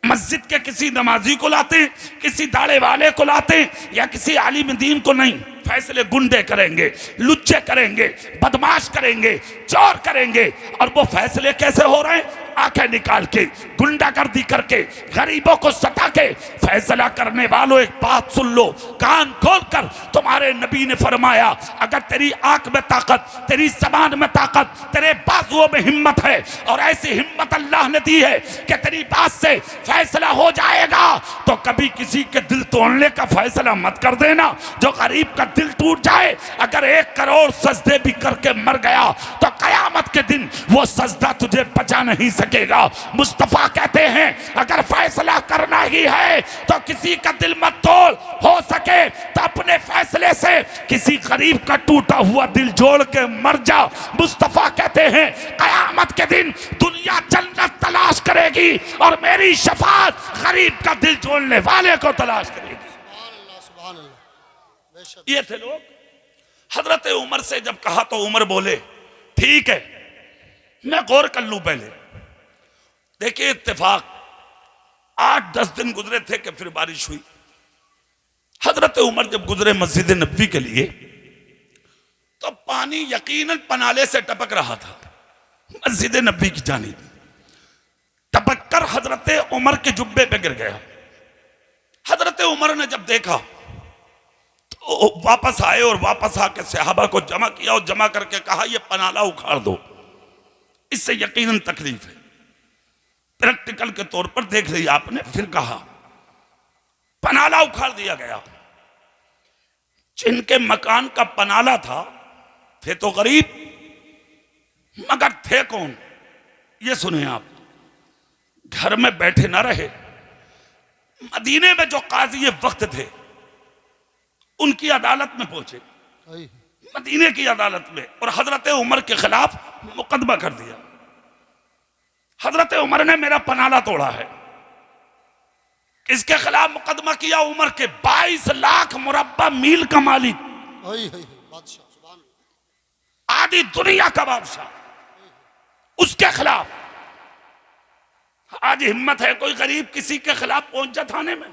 मस्जिद के किसी नमाजी को लाते, किसी दाढ़े वाले को लाते, या किसी आलिम दीन को नहीं। फैसले गुंडे करेंगे, लुच्चे करेंगे, बदमाश करेंगे, चोर करेंगे। और वो फैसले कैसे हो रहे हैं? आंखें निकाल के, गुंडागर्दी करके, गरीबों को सता के। फैसला करने वालों एक बात सुन लो, कान खोलकर। तुम्हारे नबी ने फरमाया, अगर तेरी आंख में ताकत, तेरी जबान में ताकत, तेरे बाजुओं में हिम्मत है, और ऐसी हिम्मत अल्लाह ने दी है कि तेरी बात से फैसला हो जाएगा, तो कभी किसी के दिल तोड़ने का फैसला मत कर देना। जो गरीब का दिल टूट जाए, अगर 1 करोड़ सजदे भी करके मर गया तो कयामत के दिन वो सजदा तुझे बचा नहीं सकेगा। मुस्तफा कहते हैं अगर फैसला करना ही है तो किसी का दिल मत तोड़, हो सके तो अपने फैसले से किसी गरीब का टूटा हुआ दिल जोड़ के मर जा। मुस्तफा कहते हैं कयामत के दिन दुनिया जन्नत तलाश करेगी और मेरी शफाअत गरीब का दिल जोड़ने वाले को तलाश करेगी। ये थे लोग। हजरत उमर से जब कहा तो उमर बोले ठीक है, मैं गौर कर लूं पहले। देखिए इत्तेफाक, 8-10 दिन गुजरे थे कि फिर बारिश हुई। हजरत उमर जब गुजरे मस्जिद नबवी के लिए तो पानी यकीनन पनाले से टपक रहा था मस्जिद नबवी की जानिब। टपक कर हजरत उमर के जुब्बे पे गिर गया। हजरत उमर ने जब देखा तो वापस आए और वापस आके सहाबा को जमा किया और जमा करके कहा ये पनाला उखाड़ दो, इससे यकीनन तकलीफ है। प्रैक्टिकल के तौर पर देख लिया आपने। फिर कहा पनाला उखाड़ दिया गया। जिनके मकान का पनाला था थे तो गरीब, मगर थे कौन ये सुने आप। घर में बैठे ना रहे, मदीने में जो काजी वक्त थे उनकी अदालत में पहुंचे, मदीने की अदालत में, और हजरत उमर के खिलाफ मुकदमा कर दिया। हजरत उमर ने मेरा पनाला तोड़ा है। किसके खिलाफ मुकदमा किया? उमर के 22 लाख मुरब्बा मील का मालिक, आधी दुनिया का बादशाह, उसके खिलाफ। आज हिम्मत है कोई गरीब किसी के खिलाफ पहुंच जा थाने में?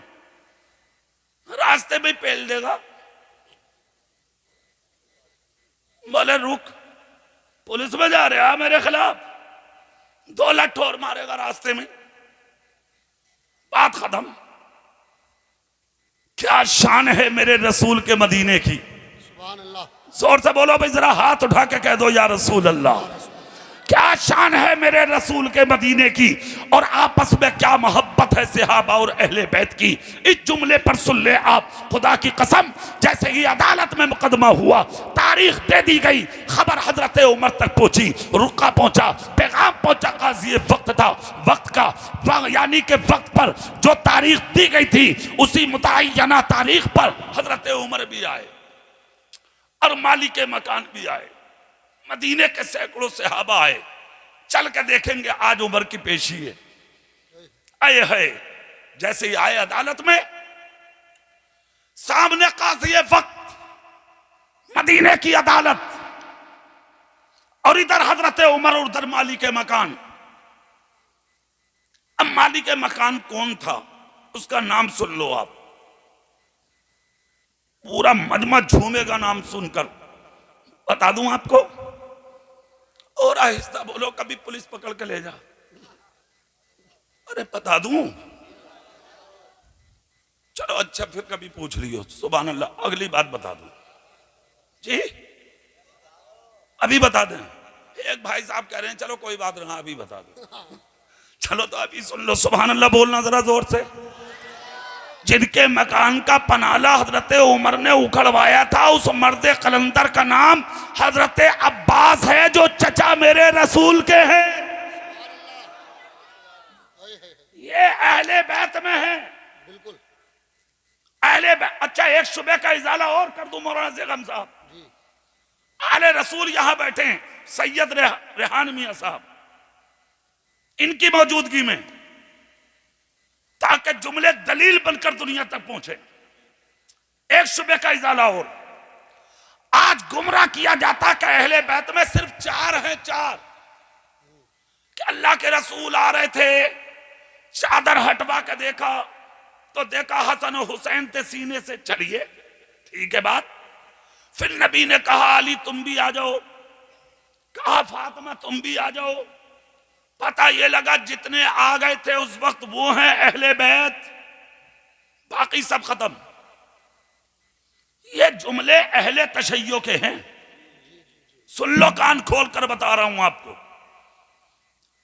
रास्ते में पेल देगा, बोले रुक पुलिस में जा रहे हैं मेरे खिलाफ, 2 लठ और मारेगा रास्ते में, बात खत्म। क्या शान है मेरे रसूल के मदीने की। जोर से बोलो भाई, जरा हाथ उठा के कह दो या रसूल अल्लाह। क्या शान है मेरे रसूल के मदीने की, और आपस में क्या मोहब्बत है सहाबा और अहले बैत की। इस जुमले पर सुन ले आप, खुदा की कसम, जैसे ही अदालत में मुकदमा हुआ, तारीख दे दी गई, खबर हजरत उमर तक पहुंची, रुका पहुंचा, पैगाम पहुंचा, काजी वक्त था, वक्त का यानी के वक्त पर जो तारीख दी गई थी उसी मुतय्यना तारीख पर हजरत उमर भी आए और मालिक मकान भी आए, मदीने के सैकड़ों सहाबा आए। चल के देखेंगे आज उमर की पेशी है। आए है जैसे ही आए अदालत में, सामने काजी वक्त, मदीने की अदालत, और इधर हजरत उमर और उधर मालिक मकान। अब मालिक मकान कौन था उसका नाम सुन लो आप, पूरा मजमा झूमेगा नाम सुनकर। बता दूं आपको, और आहिस्ता बोलो, कभी पुलिस पकड़ के ले जा। अरे बता दूं, चलो अच्छा फिर कभी पूछ लियो, सुभान अल्लाह, अगली बात बता दूं जी, अभी बता दें। एक भाई साहब कह रहे हैं चलो कोई बात नहीं, अभी बता दो। चलो तो अभी सुन लो, सुभान अल्लाह बोलना जरा जोर से। जिनके मकान का पनाला हजरत उमर ने उखड़वाया था, उस मर्द कलंदर का नाम हजरत अब्बास है, जो चचा मेरे रसूल के हैं। ये अहले बैत में है, बिल्कुल अहले बैत। अच्छा एक शुबे का इजाला और कर दूं मौलाना ज़ेगम साहब, अहले रसूल यहां बैठे हैं, सैयद रेहान मियां साहब, इनकी मौजूदगी में, ताकि जुमले दलील बनकर दुनिया तक पहुंचे। एक शुबे का इजाला और, आज गुमराह किया जाता कि अहले बैत में सिर्फ 4 हैं, 4 कि अल्लाह के रसूल आ रहे थे, चादर हटवा के देखा तो देखा हसन और हुसैन थे सीने से, चलिए ठीक है बात। फिर नबी ने कहा अली तुम भी आ जाओ, कहा फातिमा तुम भी आ जाओ। पता ये लगा जितने आ गए थे उस वक्त वो हैं अहले बैत, बाकी सब खत्म। ये जुमले अहले तशय्यो के हैं, सुन लो कान खोल कर बता रहा हूं आपको।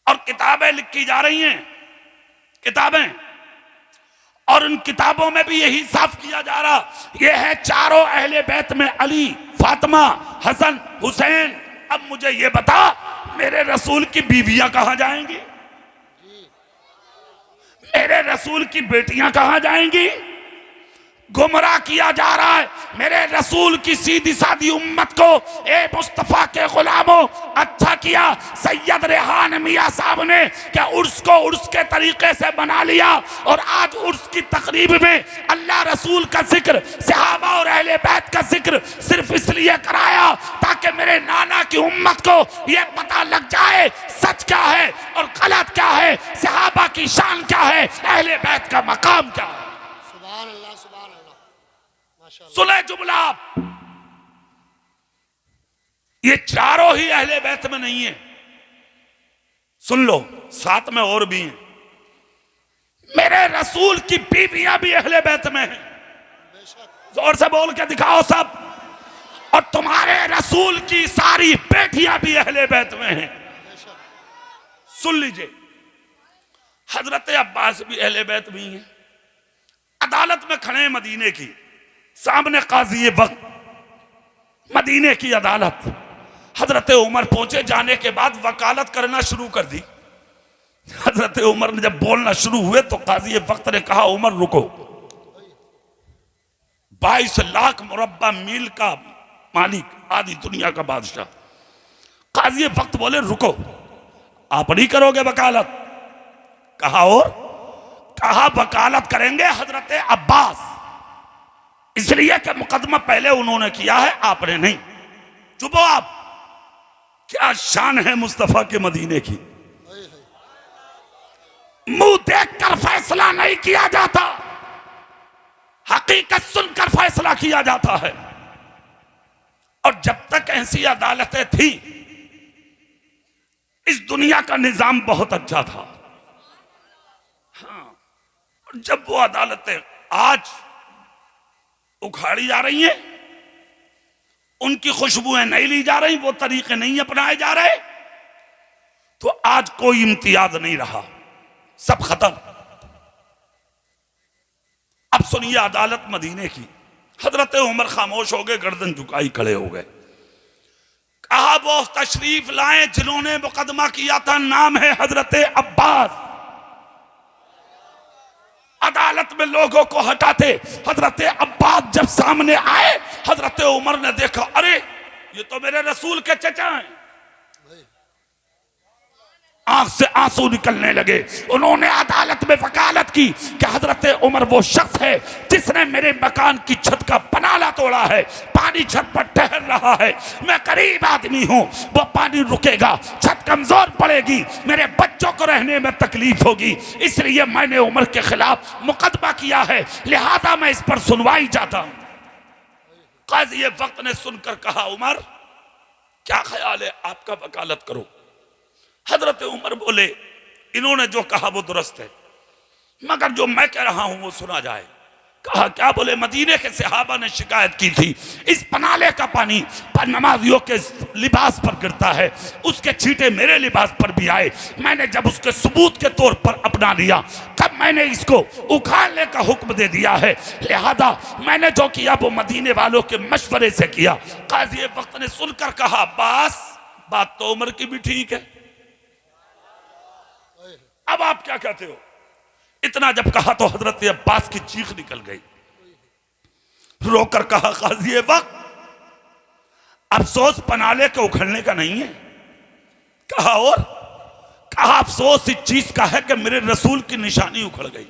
और किताबें लिखी जा रही हैं, किताबें, और उन किताबों में भी यही साफ किया जा रहा, ये है चारों अहले बैत में अली, फातिमा, हसन, हुसैन। अब मुझे ये बता मेरे रसूल की बीवियां कहां जाएंगी, मेरे रसूल की बेटियां कहां जाएंगी? गुमराह किया जा रहा है मेरे रसूल की सीधी सादी उम्मत को। ए मुस्तफा के गुलामों, अच्छा किया सैयद रेहान मियां साहब ने क्या उर्स को उर्स के तरीके से बना लिया, और आज उर्स की तकरीब में अल्लाह रसूल का जिक्र, सहाबा और अहले बैत का जिक्र सिर्फ इसलिए कराया ताकि मेरे नाना की उम्मत को यह पता लग जाए सच क्या है और गलत क्या है, सहाबा की शान क्या है, अहले बैत का मकाम क्या है। सुने जुमला आप, ये चारों ही अहले बैत में नहीं है, सुन लो साथ में और भी हैं। मेरे रसूल की बीवियां भी अहले बैत में हैं, जोर से बोल के दिखाओ सब। और तुम्हारे रसूल की सारी बेटियां भी अहले बैत में हैं। सुन लीजिए, हजरत अब्बास भी अहले बैत में ही हैं। अदालत में खड़े मदीने की, सामने काजी वक्त, मदीने की अदालत। हजरत उमर पहुंचे, जाने के बाद वकालत करना शुरू कर दी। हजरत उमर ने जब बोलना शुरू हुए तो काजी वक्त ने कहा, उमर रुको। 22 लाख मुरब्बा मील का मालिक, आधी दुनिया का बादशाह। काजी वक्त बोले, रुको, आप नहीं करोगे वकालत? कहा और? कहा वकालत करेंगे हजरत अब्बास, इसलिए कि मुकदमा पहले उन्होंने किया है, आपने नहीं। चुप हो आप। क्या शान है मुस्तफा के मदीने की। मुंह देखकर फैसला नहीं किया जाता, हकीकत सुनकर फैसला किया जाता है। और जब तक ऐसी अदालतें थी, इस दुनिया का निजाम बहुत अच्छा था। हाँ, और जब वो अदालतें आज उखाड़ी जा रही हैं, उनकी खुशबुएं नहीं ली जा रही, वो तरीके नहीं अपनाए जा रहे, तो आज कोई इम्तियाज नहीं रहा, सब खत्म। अब सुनिए अदालत मदीने की। हजरत उमर खामोश हो गए, गर्दन झुकाई खड़े हो गए। कहा, वो तशरीफ लाए जिन्होंने मुकदमा किया था, नाम है हजरत अब्बास। अदालत में लोगों को हटाते हजरत अब्बास जब सामने आए, हजरत उमर ने देखा, अरे ये तो मेरे रसूल के चचा हैं। आंख से आंसू निकलने लगे। उन्होंने अदालत में वकालत की कि हजरत उमर वो शख्स है जिसने मेरे मकान की छत का पनाला तोड़ा है, पानी छत पर ठहर रहा है, मैं गरीब आदमी हूं, वो पानी रुकेगा, छत कमजोर पड़ेगी, मेरे बच्चों को रहने में तकलीफ होगी, इसलिए मैंने उमर के खिलाफ मुकदमा किया है, लिहाजा मैं इस पर सुनवाई चाहता हूं। काजी वक्त ने सुनकर कहा, उमर क्या ख्याल है, आपका वकालत करो। हजरत उमर बोले, इन्होंने जो कहा वो दुरुस्त है, मगर जो मैं कह रहा हूं वो सुना जाए। कहा, क्या? बोले, मदीने के सहाबा ने शिकायत की थी, इस पनाले का पानी पर नमाजियों के लिबास पर गिरता है, उसके छींटे मेरे लिबास पर भी आए, मैंने जब उसके सबूत के तौर पर अपना लिया, तब मैंने इसको उखाड़ने का हुक्म दे दिया है, लिहाजा मैंने जो किया वो मदीने वालों के मशवरे से किया। काजी वक्त ने सुनकर कहा, अब्बास बात तो उमर की भी ठीक है, अब आप क्या कहते हो? इतना जब कहा तो हजरत अब्बास की चीख निकल गई। रोकर कहा, काजी वक्त अफसोस पनाले के उखड़ने का नहीं है। कहा और? कहा अफसोस इस चीज का है कि मेरे रसूल की निशानी उखड़ गई।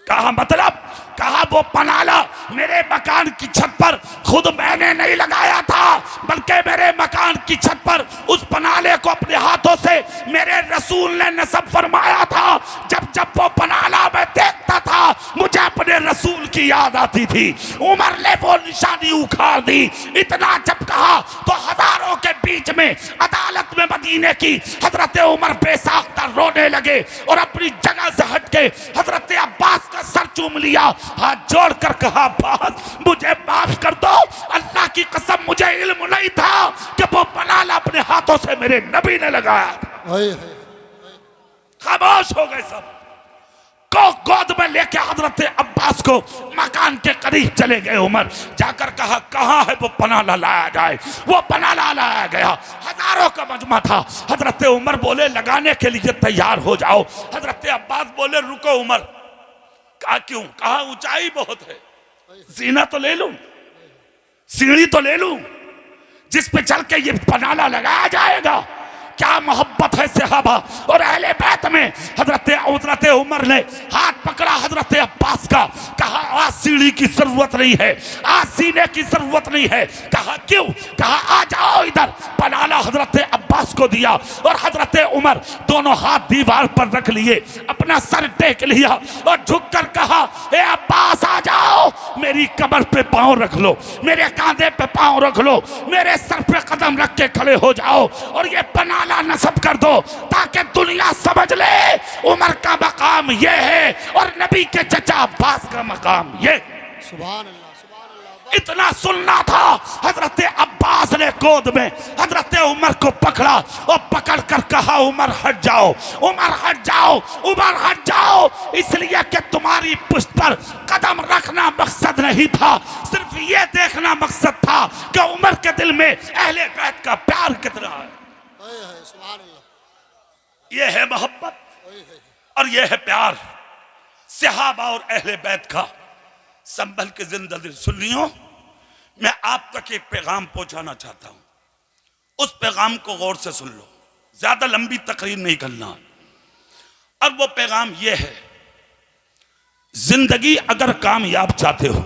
कहा मतलब? कहा वो पनाला मेरे मकान की छत पर खुद मैंने नहीं लगाया था, बल्कि मेरे मकान की छत पर उस पनाले को अपने हाथों से मेरे रसूल ने नस्ब फरमाया था। जब जब वो पनाला मैं देखता था, मुझे अपने रसूल की याद आती थी। उमर ने वो निशानी उखाड़ दी। इतना जब कहा तो हजारों के बीच में अदालत में मदीने की हजरत उमर बेसाख्ता रोने लगे और अपनी जगह से हटके हजरत अब्बास का सर चूम लिया, हाथ जोड़कर कहा, अब्बास मुझे माफ कर दो, अल्लाह की कसम मुझे इल्म नहीं था कि वो पनाला अपने हाथों से मेरे नबी ने लगाया था। खामोश हो गए सब। को गोद में लेके हजरत अब्बास को मकान के करीब चले गए उमर। जाकर कहा, कहाँ है वो पनाला लाया जाए। वो पनाला लाया गया, हजारों का मजमा था। हजरत उमर बोले, लगाने के लिए तैयार हो जाओ। हजरत अब्बास बोले, रुको उमर। कहा, क्यों? कहा, ऊंचाई बहुत है, जीना तो ले लूं, सीढ़ी तो ले लूं जिस पे चल के ये पनाला लगाया जाएगा। क्या मोहब्बत है सहाबा और अहले बैत में। हजरत उमर ने हाथ पकड़ा हजरत अब्बास का। कहा, आज सीढ़ी की जरूरत नहीं है, आज सीने की जरूरत नहीं है। कहा, क्यों? कहा, आ जाओ इधर। पनाला हजरत अब्बास को दिया और हजरत उमर दोनों हाथ दीवार पर रख लिए, अपना सर टेक लिया और झुककर कहा, ए अब्बास आ जाओ, मेरी कमर पे पांव रख लो, मेरे कांधे पे पांव रख लो, मेरे सर पे कदम रख के खड़े हो जाओ और ये पनाला नस्ब कर दो, ताकि दुनिया समझ ले उमर का मकाम ये है और नबी के चचा अब्बास का मकाम ये। सुभान अल्लाह, सुभान अल्लाह। इतना सुनना था। हजरत अब्बास ने गोद में हजरत उमर को पकड़ा और पकड़ कर कहा, उमर हट जाओ, उमर हट जाओ, उमर हट जाओ। इसलिए कि तुम्हारी पुश्त पर कदम रखना मकसद नहीं था, सिर्फ ये देखना मकसद था कि उमर के दिल में अहले बैत का प्यार कितना है। सुभान अल्लाह। ये है मोहब्बत और ये है प्यार सहाबा और अहले बैत का। संभल के जिंदगी सुनियो, मैं आप तक एक पैगाम पहुंचाना चाहता हूं। उस पैगाम को गौर से सुन लो, ज्यादा लंबी तकरीर नहीं करना। और वो पैगाम ये है, जिंदगी अगर कामयाब चाहते हो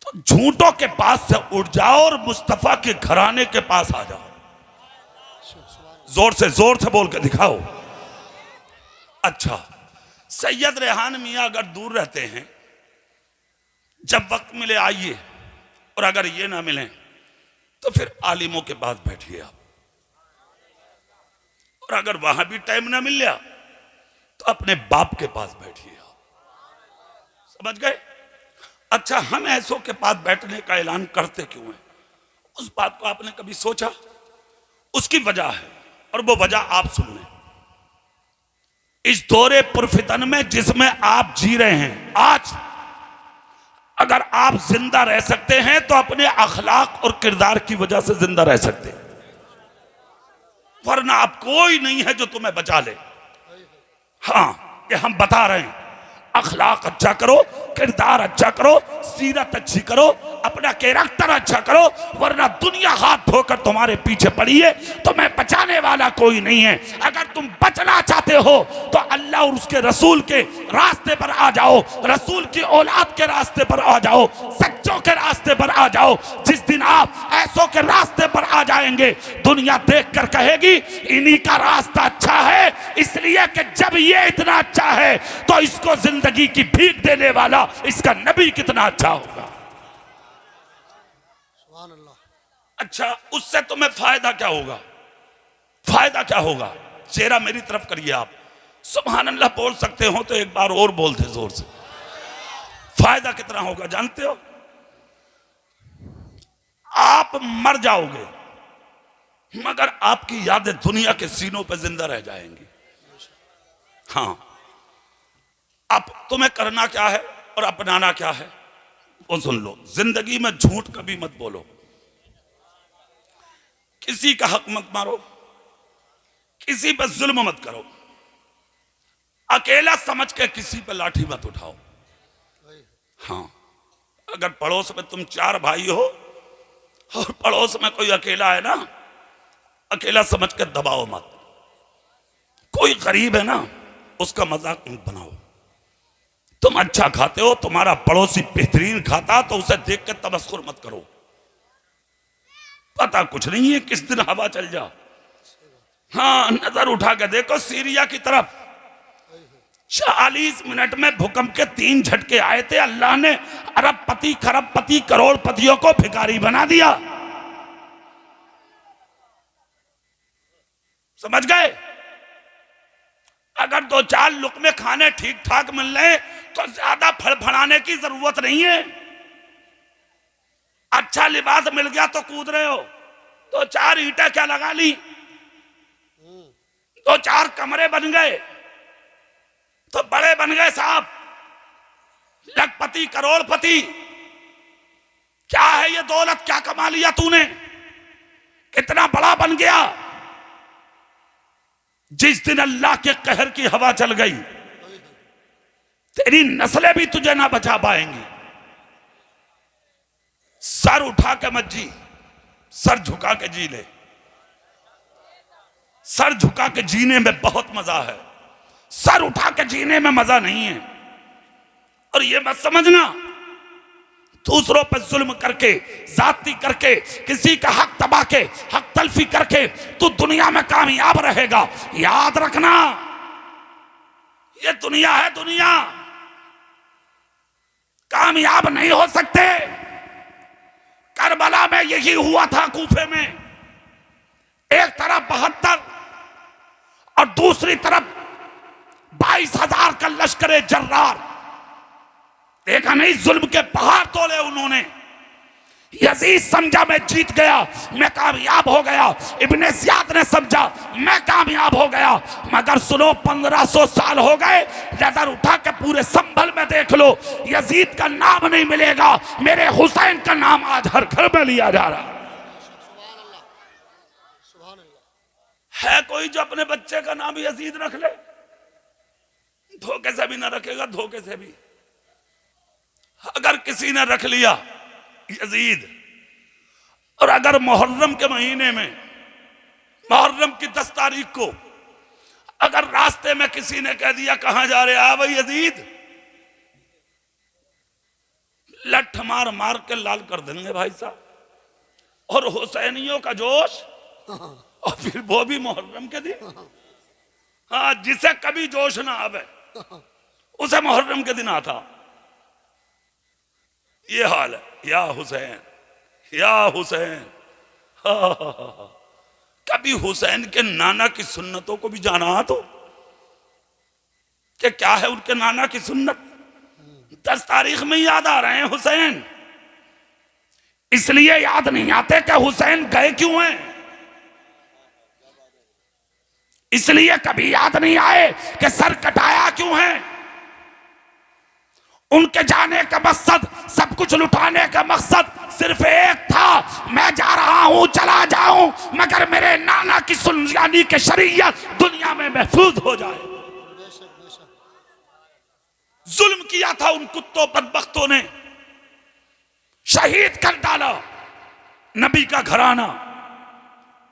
तो झूठों के पास से उठ जाओ और मुस्तफा के घराने के पास आ जाओ। जोर से बोल के दिखाओ। अच्छा, सैयद रेहान मियां अगर दूर रहते हैं, जब वक्त मिले आइए, और अगर ये ना मिले तो फिर आलिमों के पास बैठिए आप, और अगर वहां भी टाइम ना मिल गया तो अपने बाप के पास बैठिए आप। समझ गए? अच्छा, हम ऐसों के पास बैठने का ऐलान करते क्यों हैं? उस बात को आपने कभी सोचा? उसकी वजह है, और वो वजह आप सुन लें। इस दौरे पुरफितन में जिसमें आप जी रहे हैं, आज अगर आप जिंदा रह सकते हैं तो अपने अखलाक और किरदार की वजह से जिंदा रह सकते हैं, वरना आप कोई नहीं है जो तुम्हें बचा ले। हाँ, ये हम बता रहे हैं, अखलाक अच्छा करो, किरदार अच्छा करो, सीरत अच्छी करो, अपना कैरेक्टर अच्छा करो, वरना दुनिया हाथ धोकर तुम्हारे पीछे पड़ी है, तुम्हें बचाने वाला कोई नहीं है। अगर तुम बचना चाहते हो तो अल्लाह और उसके रसूल के रास्ते पर आ जाओ, रसूल की औलाद के रास्ते पर आ जाओ, सच्चों के रास्ते पर आ जाओ। जिस दिन आप ऐसों के रास्ते पर आ जाएंगे, दुनिया देख कर कहेगी इन्हीं का रास्ता अच्छा है, इसलिए कि जब ये इतना अच्छा है तो इसको जिंदगी की भीख देने वाला इसका नबी कितना अच्छा होगा। सुभान अल्लाह। अच्छा, उससे तुम्हें फायदा क्या होगा? फायदा क्या होगा? चेहरा मेरी तरफ करिए आप। सुभान अल्लाह बोल सकते हो तो एक बार और बोल दे जोर से। फायदा कितना होगा जानते हो? आप मर जाओगे मगर आपकी यादें दुनिया के सीनों पर जिंदा रह जाएंगी। हाँ, अब तुम्हें करना क्या है और अपनाना क्या है वो सुन लो। जिंदगी में झूठ कभी मत बोलो, किसी का हक मत मारो, किसी पर जुल्म मत करो, अकेला समझ के किसी पर लाठी मत उठाओ। हाँ, अगर पड़ोस में तुम 4 भाई हो और पड़ोस में कोई अकेला है ना, अकेला समझ के दबाओ मत। कोई गरीब है ना, उसका मजाक मत बनाओ। तुम अच्छा खाते हो, तुम्हारा पड़ोसी बेहतरीन खाता तो उसे देख के तबस्सुर मत करो। पता कुछ नहीं है किस दिन हवा चल जा। हाँ, नजर उठा के देखो सीरिया की तरफ, 40 मिनट में भूकंप के 3 झटके आए थे। अल्लाह ने अरबपति, खरबपति, करोड़पतियों को भिखारी बना दिया। समझ गए? अगर 2-4 लुकमे खाने ठीक ठाक मिल रहे तो ज्यादा फड़फड़ाने की जरूरत नहीं है। अच्छा लिबास मिल गया तो कूद रहे हो, 2-4 ईंटें क्या लगा ली, 2-4 कमरे बन गए तो बड़े बन गए साहब, लखपति करोड़पति। क्या है ये दौलत, क्या कमा लिया तूने, कितना बड़ा बन गया। जिस दिन अल्लाह के कहर की हवा चल गई, तेरी नस्लें भी तुझे ना बचा पाएंगी। सर उठा के मत जी, सर झुका के जी ले। सर झुका के जीने में बहुत मजा है, सर उठा के जीने में मजा नहीं है। और ये मत समझना दूसरों पर जुल्म करके, जाती करके, किसी का हक दबा के, हक तलफी करके तू दुनिया में कामयाब रहेगा। याद रखना, ये दुनिया है, दुनिया कामयाब नहीं हो सकते। करबला में यही हुआ था, कूफे में एक तरफ 72 और दूसरी तरफ 22,000 का लश्कर जर्रार। देखा नहीं, जुल्म के पहाड़ तोड़े उन्होंने। यजीद समझा मैं जीत गया, मैं कामयाब हो गया। इब्ने ज़ियाद ने समझा मैं कामयाब हो गया। मगर सुनो, 1500 साल हो गए, नजर उठा के पूरे संभल में देख लो, यजीद का नाम नहीं मिलेगा। मेरे हुसैन का नाम आज हर घर में लिया जा रहा है। कोई जो अपने बच्चे का नाम यजीद रख ले? धोखे से भी ना रखेगा, धोखे से भी। अगर किसी ने रख लिया यजीद, और अगर मुहर्रम के महीने में, मुहर्रम की 10 तारीख को अगर रास्ते में किसी ने कह दिया कहां जा रहे हैं भाई यजीद, लठ मार मार के लाल कर देंगे भाई साहब। और हुसैनियों का जोश, और फिर वो भी मुहर्रम के दिन। हाँ, जिसे कभी जोश ना आवे उसे मुहर्रम के दिन आता। ये हाल है। या हुसैन, या हुसैन। कभी हुसैन के नाना की सुन्नतों को भी जाना तो कि क्या है उनके नाना की सुन्नत? 10 तारीख में याद आ रहे हैं हुसैन, इसलिए याद नहीं आते कि हुसैन गए क्यों हैं। इसलिए कभी याद नहीं आए कि सर कटाया क्यों है। उनके जाने का मकसद, सब कुछ लुटाने का मकसद सिर्फ एक था, मैं जा रहा हूं, चला जाऊं, मगर मेरे नाना की यानी के शरीयत दुनिया में महफूज हो जाए। जुल्म किया था उन कुत्तों बदबख्तों ने, शहीद कर डाला नबी का घराना।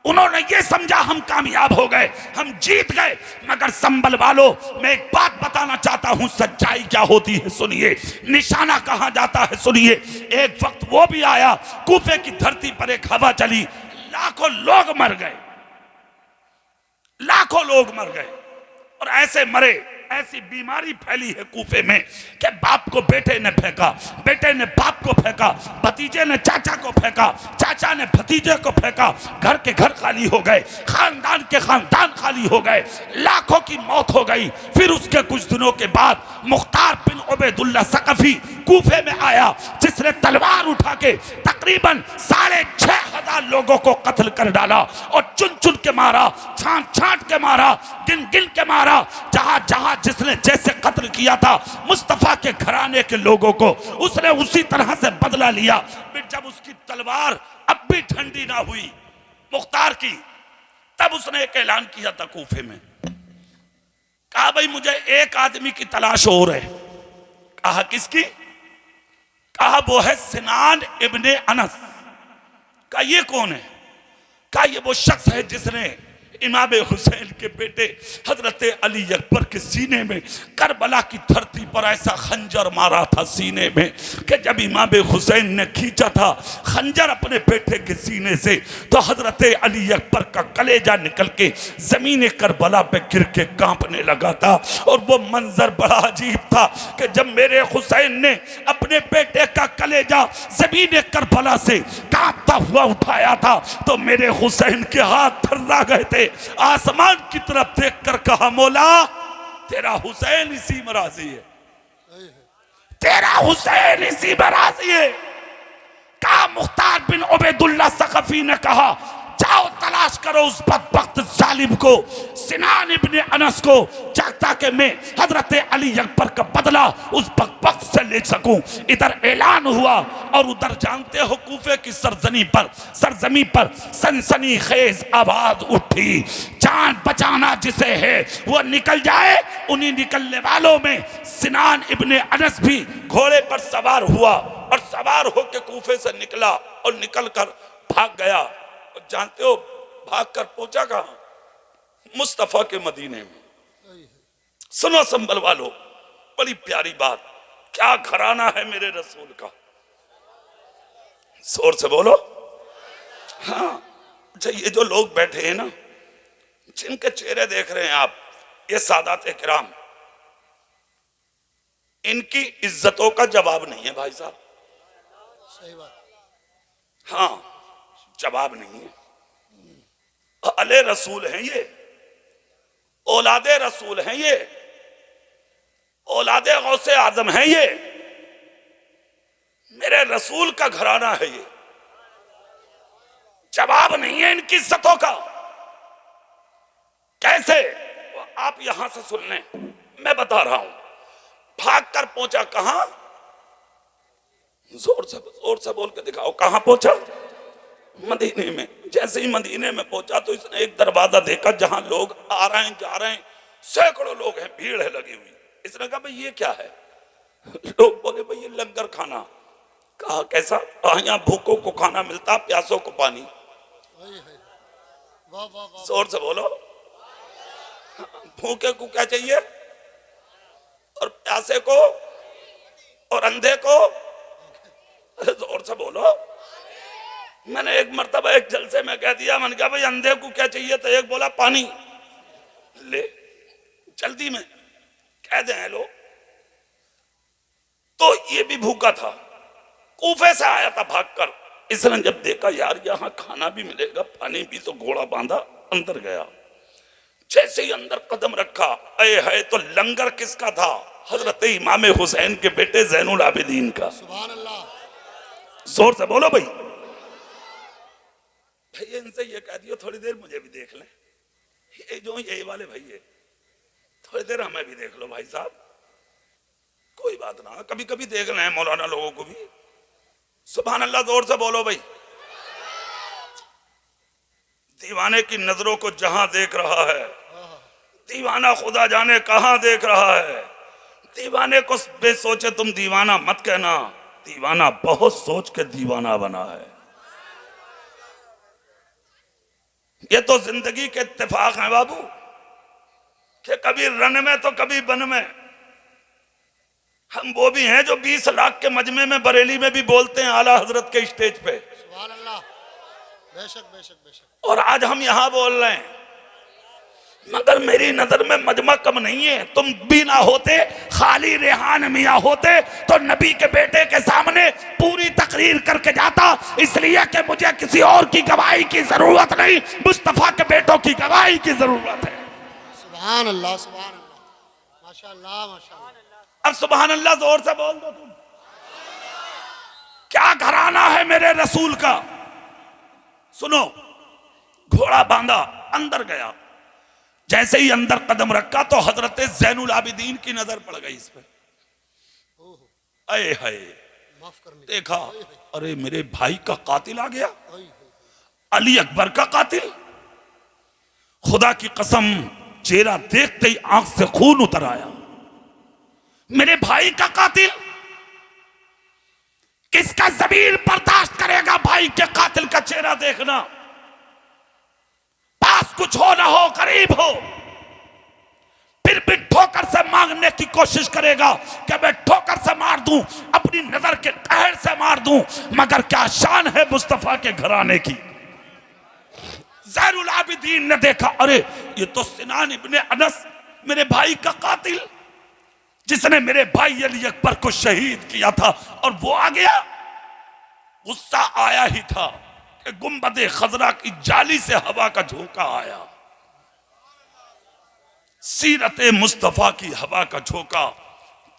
उन्होंने ये समझा हम कामयाब हो गए, हम जीत गए। मगर संभल वालों, मैं एक बात बताना चाहता हूं, सच्चाई क्या होती है सुनिए, निशाना कहां जाता है सुनिए। एक वक्त वो भी आया, कूफे की धरती पर एक हवा चली, लाखों लोग मर गए, लाखों लोग मर गए। और ऐसे मरे, ऐसी बीमारी फैली है कूफे में कि बाप को बेटे ने फेंका, बेटे ने बाप को फेंका, भतीजे ने चाचा को फेंका, चाचा ने भतीजे को फेंका। घर के घर खाली हो गए, खानदान के खानदान खाली हो गए, लाखों की मौत हो गई। फिर उसके कुछ दिनों के बाद मुख्तार बिन उबैदुल्लाह सकफी कूफे में आया, जिसने तलवार उठा के तकरीबन 6500 लोगों को कत्ल कर डाला। और चुन चुन के मारा, छांट छांट के मारा, गिन गिन के मारा। जहां जहां जिसने जैसे कत्ल किया था मुस्तफा के घराने के लोगों को, उसने उसी तरह से बदला लिया। फिर जब उसकी तलवार अब भी ठंडी ना हुई मुख्तार की, तब उसने एक ऐलान किया था कूफे में, कहा भाई मुझे एक आदमी की तलाश हो रही है। कहा किसकी? कहा वो है सिनान इब्ने अनस। कहा ये कौन है? कहा ये वो शख्स है जिसने इमाम हुसैन के बेटे हजरत अली अकबर के सीने में करबला की धरती पर ऐसा खंजर मारा था सीने में कि जब इमाम हुसैन ने खींचा था खंजर अपने बेटे के सीने से, तो हजरत अली अकबर का कलेजा निकल के जमीन करबला पे गिर के कांपने लगा था। और वो मंजर बड़ा अजीब था कि जब मेरे हुसैन ने अपने बेटे का कलेजा जमीन करबला से कांपता हुआ उठाया था, तो मेरे हुसैन के हाथ थर्रा गए थे। आसमान की तरफ देखकर कहा, मौला तेरा हुसैन इसी में राजी है, तेरा हुसैन इसी में राजी है। कहा मुख्तार बिन उबैदुल्लाह सकफी ने कहा, जाओ तलाश करो उस बदबख्त जालिम को, सिनान इब्ने अनस को, ताकि मैं हजरत अली अकबर का बदला उस बदबख्त से ले सकूं। इधर ऐलान हुआ और उधर जानते हो कूफे की सरजमी पर सनसनी खेज आवाज उठी, जान बचाना जिसे है वो निकल जाए। उन्हीं निकलने वालों में सिनान इब्ने अनस भी घोड़े पर सवार हुआ और सवार होकर कूफे से निकला और निकलकर भाग गया। और जानते हो भागकर पहुंचा कहां? मुस्तफा के मदीने में। सुनो संभल वालों, बड़ी प्यारी बात, क्या घराना है मेरे रसूल का, जोर से बोलो। हाँ, अच्छा ये जो लोग बैठे हैं ना, जिनके चेहरे देख रहे हैं आप, ये सादात किराम, इनकी इज्जतों का जवाब नहीं है भाई साहब। सही बात। हाँ, जवाब नहीं है। अले रसूल हैं ये, औलादे रसूल हैं ये, औलादे गौसे आजम हैं ये, मेरे रसूल का घराना है ये, जवाब नहीं है इनकी इज्जतों का। कैसे? आप यहां से सुन लें, मैं बता रहा हूं। भाग कर पहुंचा कहां? जोर से बोल के दिखाओ, कहां पहुंचा? मदीने में। जैसे ही मदीने में पहुंचा तो इसने एक दरवाजा देखा जहां लोग आ रहे हैं जा रहे हैं, सैकड़ों लोग हैं, भीड़ है लगी हुई। इसने कहा भाई ये क्या है? लोग बोले भाई ये लंगर खाना। कहा कैसा? यहाँ भूखों को खाना मिलता, प्यासों को पानी। जोर से बोलो। भूखे को क्या चाहिए और प्यासे को और अंधे को? जोर से बोलो। मैंने एक मर्तबा एक जलसे में कह दिया, मैंने कहा भाई अंधे को क्या चाहिए, तो एक बोला पानी। ले जल्दी में कह दे लोग। तो ये भी भूखा था, कूफे से आया था भागकर। इसने जब देखा यार यहाँ खाना भी मिलेगा पानी भी, तो घोड़ा बांधा अंदर गया। जैसे ही अंदर कदम रखा, अये है तो लंगर किसका था? हजरत इमाम हुसैन के बेटे जैनुल आबिदीन का। सुभान अल्लाह। जोर से बोलो भाई। भैया इनसे ये कह दियो थोड़ी देर मुझे भी देख लें, ये जो यही वाले भैया थोड़ी देर हमें भी देख लो भाई साहब, कोई बात ना, कभी कभी देख रहे हैं मौलाना लोगों को भी। सुभान अल्लाह। जोर से बोलो भाई। दीवाने की नजरों को जहां देख रहा है, दीवाना खुदा जाने कहां देख रहा है। दीवाने को बेसोचे तुम दीवाना मत कहना, दीवाना बहुत सोच के दीवाना बना है। ये तो जिंदगी के इत्तेफाक हैं बाबू, कि कभी रन में तो कभी बन में। हम वो भी हैं जो 20 लाख के मजमे में बरेली में भी बोलते हैं आला हजरत के स्टेज पे। सुभान अल्लाह। बेशक बेशक बेशक। और आज हम यहां बोल रहे हैं, मगर मेरी नजर में मजमा कम नहीं है। तुम भी ना होते, खाली रेहान मियां होते तो नबी के बेटे के सामने पूरी तकरीर करके जाता, इसलिए कि मुझे किसी और की गवाही की जरूरत नहीं, मुस्तफा के बेटों की गवाही की जरूरत है। सुभान अल्लाह सुभान अल्लाह, माशाअल्लाह माशाअल्लाह। अब सुभान अल्लाह जोर से बोल दो तुम। क्या घराना है मेरे रसूल का। सुनो, घोड़ा बांधा अंदर गया। जैसे ही अंदर कदम रखा तो हजरत जैनुल आबिदीन की नजर पड़ गई इस पर। अये हाय, माफ करने। देखा, अरे मेरे भाई का कातिल आ गया, अली अकबर का कातिल। खुदा की कसम, चेहरा देखते ही आंख से खून उतर आया। मेरे भाई का कातिल, किसका ज़मीर बर्दाश्त करेगा भाई के कातिल का चेहरा देखना। पास कुछ हो ना हो, करीब हो, फिर भी ठोकर से मांगने की कोशिश करेगा कि मैं ठोकर से मार दूं, अपनी नजर के कहर से मार दूं। मगर क्या शान है मुस्तफा के घराने की। ज़ैनुल आबिदीन ने देखा, अरे ये तो सिनान इब्ने अनस, मेरे भाई का कातिल, जिसने मेरे भाई अली अकबर को शहीद किया था, और वो आ गया। गुस्सा आया ही था कि गुंबदे खजरा की जाली से हवा का झोंका आया। सीरते मुस्तफा की हवा का झोंका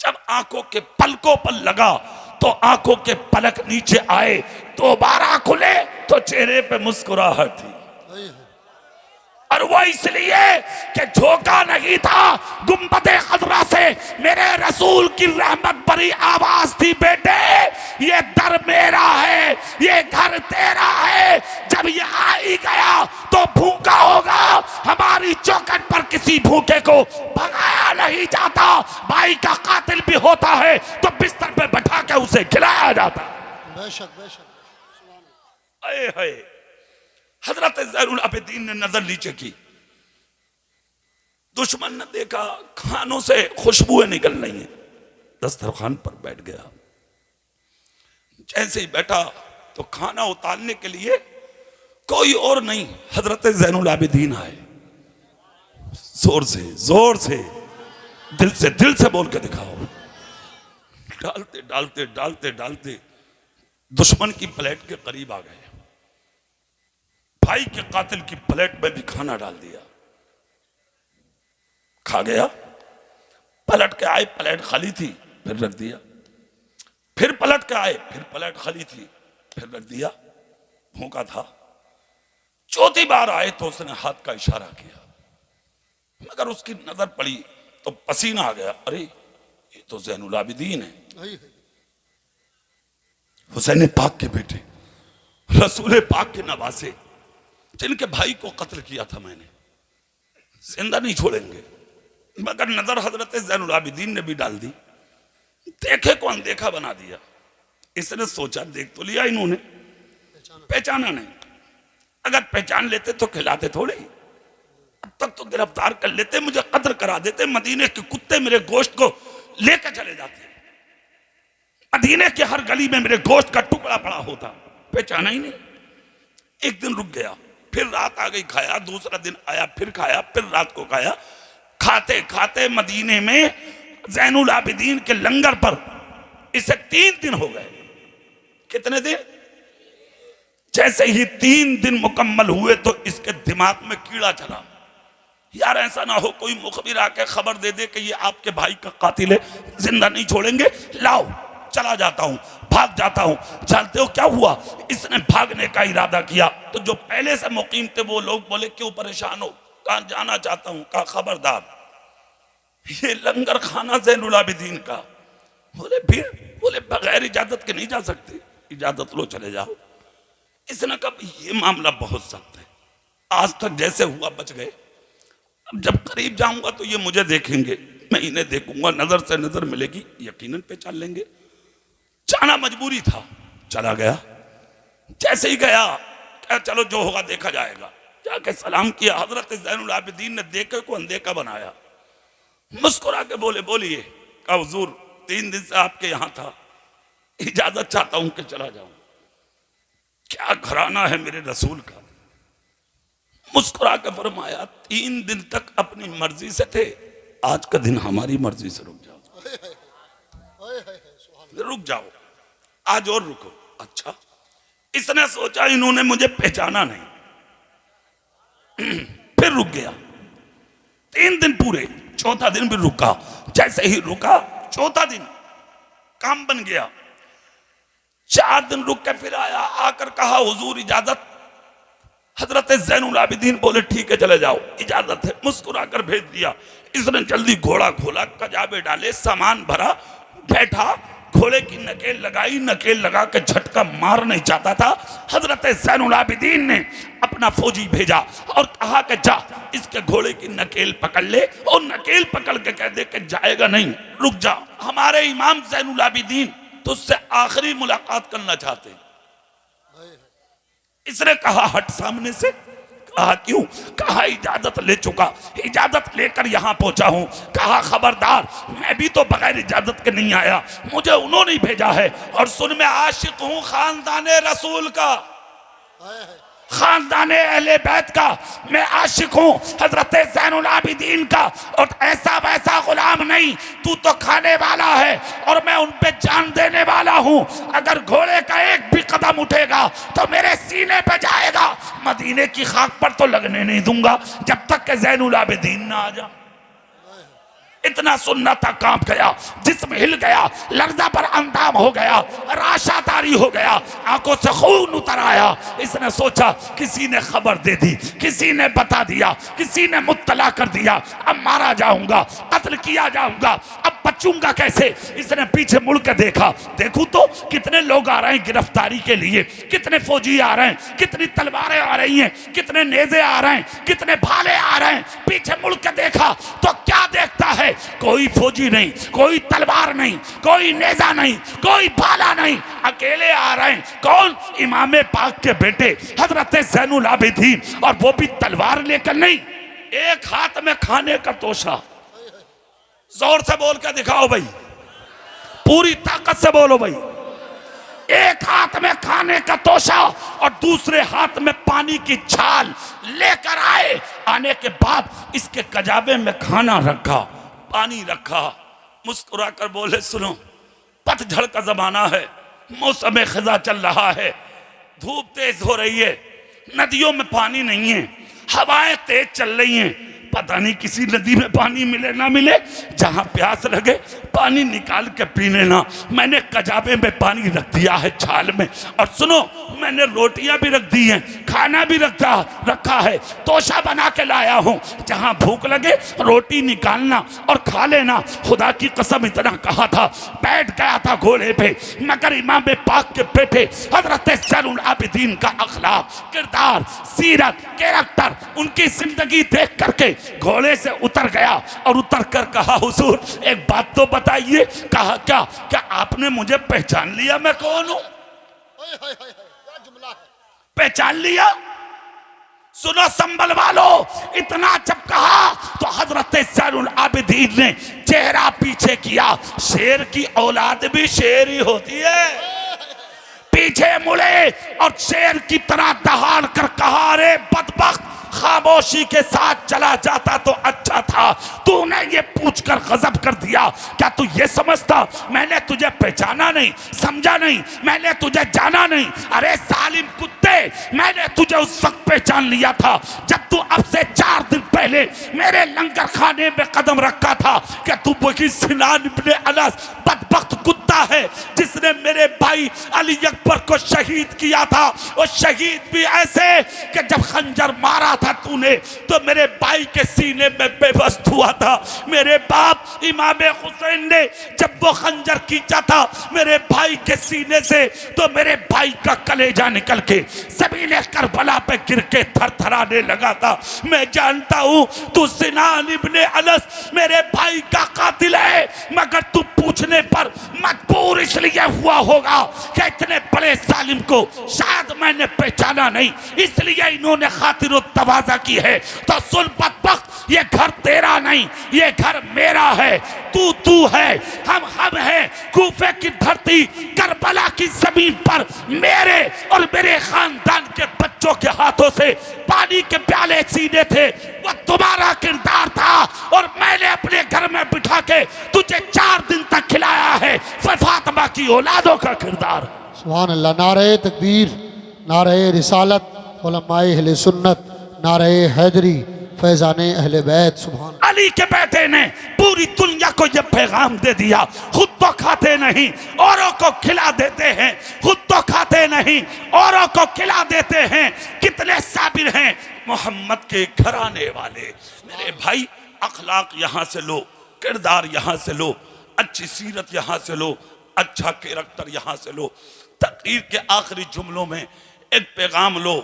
जब आंखों के पलकों पर लगा तो आंखों के पलक नीचे आए, दोबारा खुले तो चेहरे पे मुस्कुराहट थी। और वो इसलिए कि झोंका नहीं था, गुंबदे खजरा से मेरे रसूल की रहमत भरी आवाज थी, बेटे ये दर मेरा है, ये घर तेरा है। जब ये आ ही गया तो भूखा होगा, हमारी चौखट पर किसी भूखे को भगाया नहीं जाता। भाई का कातिल भी होता है तो बिस्तर पे बैठा के उसे खिलाया जाता। बेशक बेशक। अये हाय, हजरत ज़ैनुल आबिदीन ने नजर नीचे की, दुश्मन ने देखा खानों से खुशबुएं निकल रही हैं, दस्तरखान पर बैठ गया। जैसे ही बैठा तो खाना उतारने के लिए कोई और नहीं, हजरत ज़ैनुल आबिदीन आए। जोर से दिल से बोल के दिखाओ। डालते डालते डालते डालते दुश्मन की प्लेट के करीब आ गए। भाई के कातिल की प्लेट में भी खाना डाल दिया, खा गया। पलट के आए, प्लेट खाली थी, फिर रख दिया। फिर पलट के आए, फिर पलट खाली थी, फिर रख दिया, भूखा था। चौथी बार आए तो उसने हाथ का इशारा किया, मगर उसकी नजर पड़ी तो पसीना आ गया। अरे ये तो ज़ैनुल आबिदीन है, हुसैन पाक के बेटे, रसूल पाक के नवासे, जिनके भाई को कत्ल किया था मैंने, जिंदा नहीं छोड़ेंगे। मगर नजर हजरत ज़ैनुल आबिदीन ने भी डाल दी, देखे को अनदेखा बना दिया। इसने सोचा देख तो लिया इन्होंने, पहचाना नहीं, अगर पहचान लेते तो खिलाते थोड़े, अब तक तो गिरफ्तार कर लेते, मुझे कत्ल करा देते, मदीने के कुत्ते मेरे गोश्त को लेकर चले जाते, मदीने के हर गली में मेरे गोश्त का टुकड़ा पड़ा होता। पहचाना ही नहीं। एक दिन रुक गया, फिर रात आ गई, खाया, दूसरा दिन आया, फिर खाया, फिर रात को खाया। खाते खाते मदीने में ज़ैनुल आबिदीन के लंगर पर इसे 3 दिन हो गए। कितने दिन? जैसे ही 3 दिन मुकम्मल हुए तो इसके दिमाग में कीड़ा चला, यार ऐसा ना हो कोई मुखबिर आके खबर दे दे कि ये आपके भाई का कातिल है, जिंदा नहीं छोड़ेंगे, लाओ चला जाता हूं, भाग जाता हूं। जानते हो क्या हुआ? इसने भागने का इरादा किया तो जो पहले से मुकीम थे वो लोग बोले क्यों परेशान हो? कहा जाना चाहता हूं। कहा खबरदार, ये लंगर खाना ज़ैनुल आबिदीन का। बोले फिर? बोले बगैर इजाजत के नहीं जा सकते, इजाजत लो चले जाओ। इसने कहा ये मामला बहुत सख्त है, आज तक जैसे हुआ बच गए, अब जब करीब जाऊंगा तो ये मुझे देखेंगे, मैं इन्हें देखूंगा, नजर से नजर मिलेगी, यकीनन पहचान लेंगे। जाना मजबूरी था, चला गया। जैसे ही गया, क्या चलो जो होगा देखा जाएगा, जाके सलाम किया। हजरत ज़ैनुल आबिदीन ने देखे को अनदेखा बनाया, मुस्कुरा के बोले बोलिए। कहा हुजूर 3 दिन से आपके यहां था, इजाजत चाहता हूं कि चला जाऊं। क्या घराना है मेरे रसूल का। मुस्कुरा के फरमाया 3 दिन तक अपनी मर्जी से थे, आज का दिन हमारी मर्जी से रुक जाओ, रुक जाओ, आज और रुको। अच्छा, इसने सोचा इन्होंने मुझे पहचाना नहीं, फिर रुक गया 3 दिन पूरे। चौथा दिन भी रुका, जैसे ही रुका चौथा दिन काम बन गया। 4 दिन रुक के फिर आया, आकर कहा हुजूर इजाजत। हजरत ज़ैनुल आबिदीन बोले ठीक है चले जाओ, इजाजत है। मुस्कुरा कर भेज दिया। इसने जल्दी घोड़ा खोला, कजाबे डाले, सामान भरा, बैठा, घोड़े की नकेल लगाई, नकेल लगा के झटका मार नहीं चाहता था। हजरत ज़ैनुल आबिदीन ने अपना फौजी भेजा और कहा कि जा इसके घोड़े की नकेल पकड़ ले, और नकेल पकड़ के कह दे कि जाएगा नहीं, रुक जा, हमारे इमाम ज़ैनुल आबिदीन तुझसे आखिरी मुलाकात करना चाहते हैं। इसने कहा हट सामने से। कहा क्यों? कहा इजाजत ले चुका, इजाजत लेकर यहां पहुंचा हूं। कहा खबरदार, मैं भी तो बगैर इजाजत के नहीं आया, मुझे उन्होंने भेजा है। और सुन, मैं आशिक हूं खानदाने रसूल का, खानदाने अहले बैत का, मैं आशिक हूं हजरत ज़ैनुल आबिदीन का, और ऐसा वैसा गुलाम नहीं, तू तो खाने वाला है और मैं उन पे जान देने वाला हूं। अगर घोड़े का एक भी कदम उठेगा तो मेरे सीने पे जाएगा, मदीने की खाक पर तो लगने नहीं दूंगा जब तक कि ज़ैनुल आबिदीन ना आ जाए। इतना सुनना था, कांप गया, जिस्म हिल गया, लर्जा पर अंदाम हो गया, राशा तारी हो गया, आंखों से खून उतर आया। इसने सोचा किसी ने खबर दे दी, किसी ने बता दिया, किसी ने मुत्तला कर दिया, अब मारा जाऊंगा, कत्ल किया जाऊंगा, अब बचूंगा कैसे। इसने पीछे मुड़ के देखा, देखूं तो कितने लोग आ रहे हैं गिरफ्तारी के लिए, कितने फौजी आ रहे हैं, कितनी तलवारें आ रही हैं, कितने नेज़े आ रहे हैं, कितने भाले आ रहे हैं। पीछे मुड़ के देखा तो क्या देखता है? कोई फौजी नहीं, कोई तलवार नहीं, कोई नेजा नहीं, कोई भाला नहीं, अकेले आ रहे हैं। कौन? इमाम पाक के बेटे हजरत ज़ैनुल आबिदीन, और वो भी तलवार लेकर नहीं, एक हाथ में खाने का तोशा। जोर से बोल के दिखाओ भाई, पूरी ताकत से बोलो भाई। एक हाथ में खाने का तोशा और दूसरे हाथ में पानी की छाल लेकर आए। आने के बाद इसके कजाबे में खाना रखा, पानी रखा, मुस्कुरा कर बोले सुनो, पतझड़ का जमाना है, मौसम खज़ा चल रहा है, धूप तेज हो रही है, नदियों में पानी नहीं है, हवाएं तेज चल रही हैं, पता नहीं किसी नदी में पानी मिले ना मिले, जहां प्यास लगे पानी निकाल के पी लेना। मैंने कजाबे में पानी रख दिया है छाल में, और सुनो मैंने रोटियां भी रख दी हैं, खाना भी रखा है, तोशा बना के लाया हूं, जहां भूख लगे रोटी निकालना और खा लेना। खुदा की कसम इतना कहा था, बैठ गया था घोड़े पे, मगर इमाम पाक के बेटे हजरत ज़ैनुल आबिदीन का अखलाक, किरदार, सीरत, कैरेक्टर, उनकी जिंदगी देख करके घोड़े से उतर गया और उतर कर कहा, हुजूर एक बात तो बताइए। कहा क्या आपने मुझे पहचान लिया, मैं कौन हूं? पहचान लिया? सुनो संभल वालो, इतना जब कहा तो हजरत ज़ैनुल आबिदीन ने चेहरा पीछे किया। शेर की औलाद भी शेर ही होती है। पीछे मुड़े और शेर की तरह दहाड़ कर कहा, अरे बदबख्त, खामोशी के साथ चला जाता तो अच्छा था, तूने ये पूछकर गजब कर दिया। क्या तू ये समझता मैंने तुझे पहचाना नहीं, समझा नहीं, मैंने तुझे जाना नहीं? अरे सालिम कुत्ते, मैंने तुझे उस वक्त पहचान लिया था जब तू अब से 4 दिन पहले मेरे लंगर खाने में कदम रखा था। क्या तू वही सिनान इब्ने अनस बदबख्त कुत्ता है जिसने मेरे भाई अली अकबर को शहीद किया था? और शहीद भी ऐसे कि जब खंजर मारा था तूने तो मेरे भाई के सीने में बेबस हुआ था। मेरे बाप इमाम हुसैन ने जब वो खंजर खींचा था मेरे भाई के सीने से तो मेरे भाई का कलेजा निकल के ज़मीन करबला पे गिर के थरथराने लगा था। मैं जानता हूं तू सिनान इब्ने अनस मेरे भाई का कातिल है, मगर तू पूछने पर मजबूर इसलिए हुआ होगा कि इतने बड़े जालिम को शायद मैंने पहचाना नहीं, इसलिए इन्होंने खातिर तवाज़ा की है। तो सुन बदबख्त, ये घर तेरा नहीं, ये घर मेरा है। तू है, हम हैं। कूफे की धरती, करबला की जमीन पर मेरे और मेरे खानदान के बच्चों के हाथों से पानी के प्याले सीने थे, वो तुम्हारा किरदार था। और मैंने अपने घर में बिठा के तुझे 4 दिन तक खिलाया है, फातिमा की औलादों का किरदार। सुभान अल्लाह। नारे तकबीर, नारे रिसालत, उलमाए अहले सुन्नत, नारे हैदरी, फैजाने अहले बैत। सुभान अली के बेटे ने पूरी दुनिया को यह पैगाम दे दिया, खुद तो खाते नहीं औरों को खिला देते हैं, खुद तो खाते नहीं औरों को खिला देते हैं। कितने साबिर हैं मोहम्मद के घराने वाले। मेरे भाई अखलाक यहां से लो, किरदार यहां से लो, अच्छी सीरत यहां से लो, अच्छा कैरेक्टर यहां से लो। तकरीर के आखिरी जुमलों में एक पैगाम लो,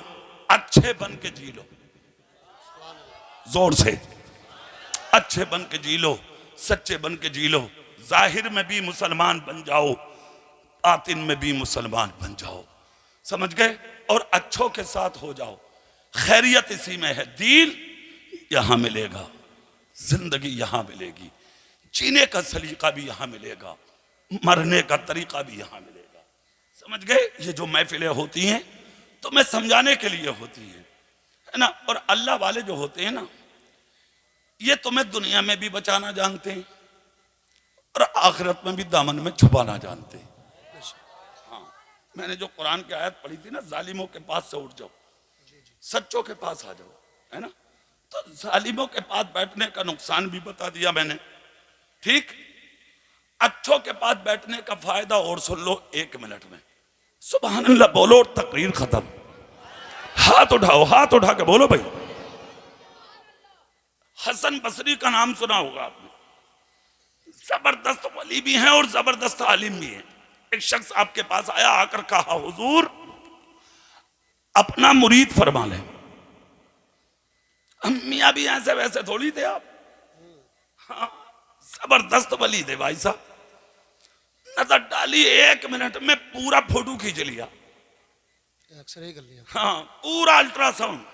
अच्छे बन के जी लो, जोर से अच्छे बन के जी लो, सच्चे बन के जी लो। जाहिर में भी मुसलमान बन जाओ, बातिन में भी मुसलमान बन जाओ, समझ गए? और अच्छों के साथ हो जाओ। खैरियत इसी में है। दीन यहां मिलेगा, जिंदगी यहां मिलेगी, जीने का सलीका भी यहां मिलेगा, मरने का तरीका भी यहां मिलेगा। समझ गए? ये जो महफिलें होती हैं तो मैं समझाने के लिए होती हैं, है ना। और अल्लाह वाले जो होते हैं ना, ये तुम्हें दुनिया में भी बचाना जानते हैं और आखिरत में भी दामन में छुपाना जानते हैं। हाँ, मैंने जो कुरान की आयत पढ़ी थी ना, जालिमों के पास से उठ जाओ, सच्चों के पास आ जाओ, है ना। तो जालिमों के पास बैठने का नुकसान भी बता दिया मैंने, ठीक। अच्छों के पास बैठने का फायदा और सुन लो 1 मिनट में। सुभान अल्लाह बोलो और तकरीर खत्म। हाथ उठाओ, हाथ उठा के बोलो भाई। हसन बसरी का नाम सुना होगा आपने, जबरदस्त वली भी हैं और जबरदस्त आलिम भी हैं। एक शख्स आपके पास आया, आकर कहा, हुजूर अपना मुरीद फरमा लें। मियां भी ऐसे वैसे थोड़ी थे आप, हाँ, जबरदस्त वली थे भाई साहब। नजर डाली, 1 मिनट में पूरा फोटो खींच लिया, एक्सरे कर लिया, हाँ, पूरा अल्ट्रासाउंड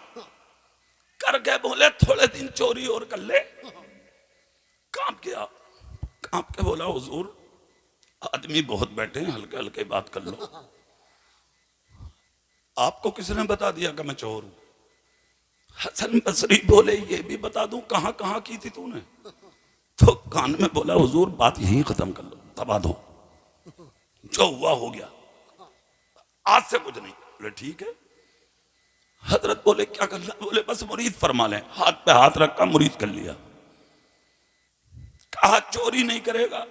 करके बोले थोड़े दिन चोरी और कर ले। कांप गया, कांप के बोला, हुजूर आदमी बहुत बैठे हैं, हल्के हल्के बात कर लो। आपको किसने बता दिया कि मैं चोर हूं? हसन बसरी बोले, ये भी बता दूं कहां कहां की थी तूने? तो कान में बोला, हुजूर बात यहीं खत्म कर लो, दबा दो, जो हुआ हो गया, आज से कुछ नहीं। बोले ठीक है। हजरत बोले क्या करना? बोले बस मुरीद फरमा लें। हाथ पे हाथ रखा, मुरीद कर लिया। कहा चोरी नहीं करेगा।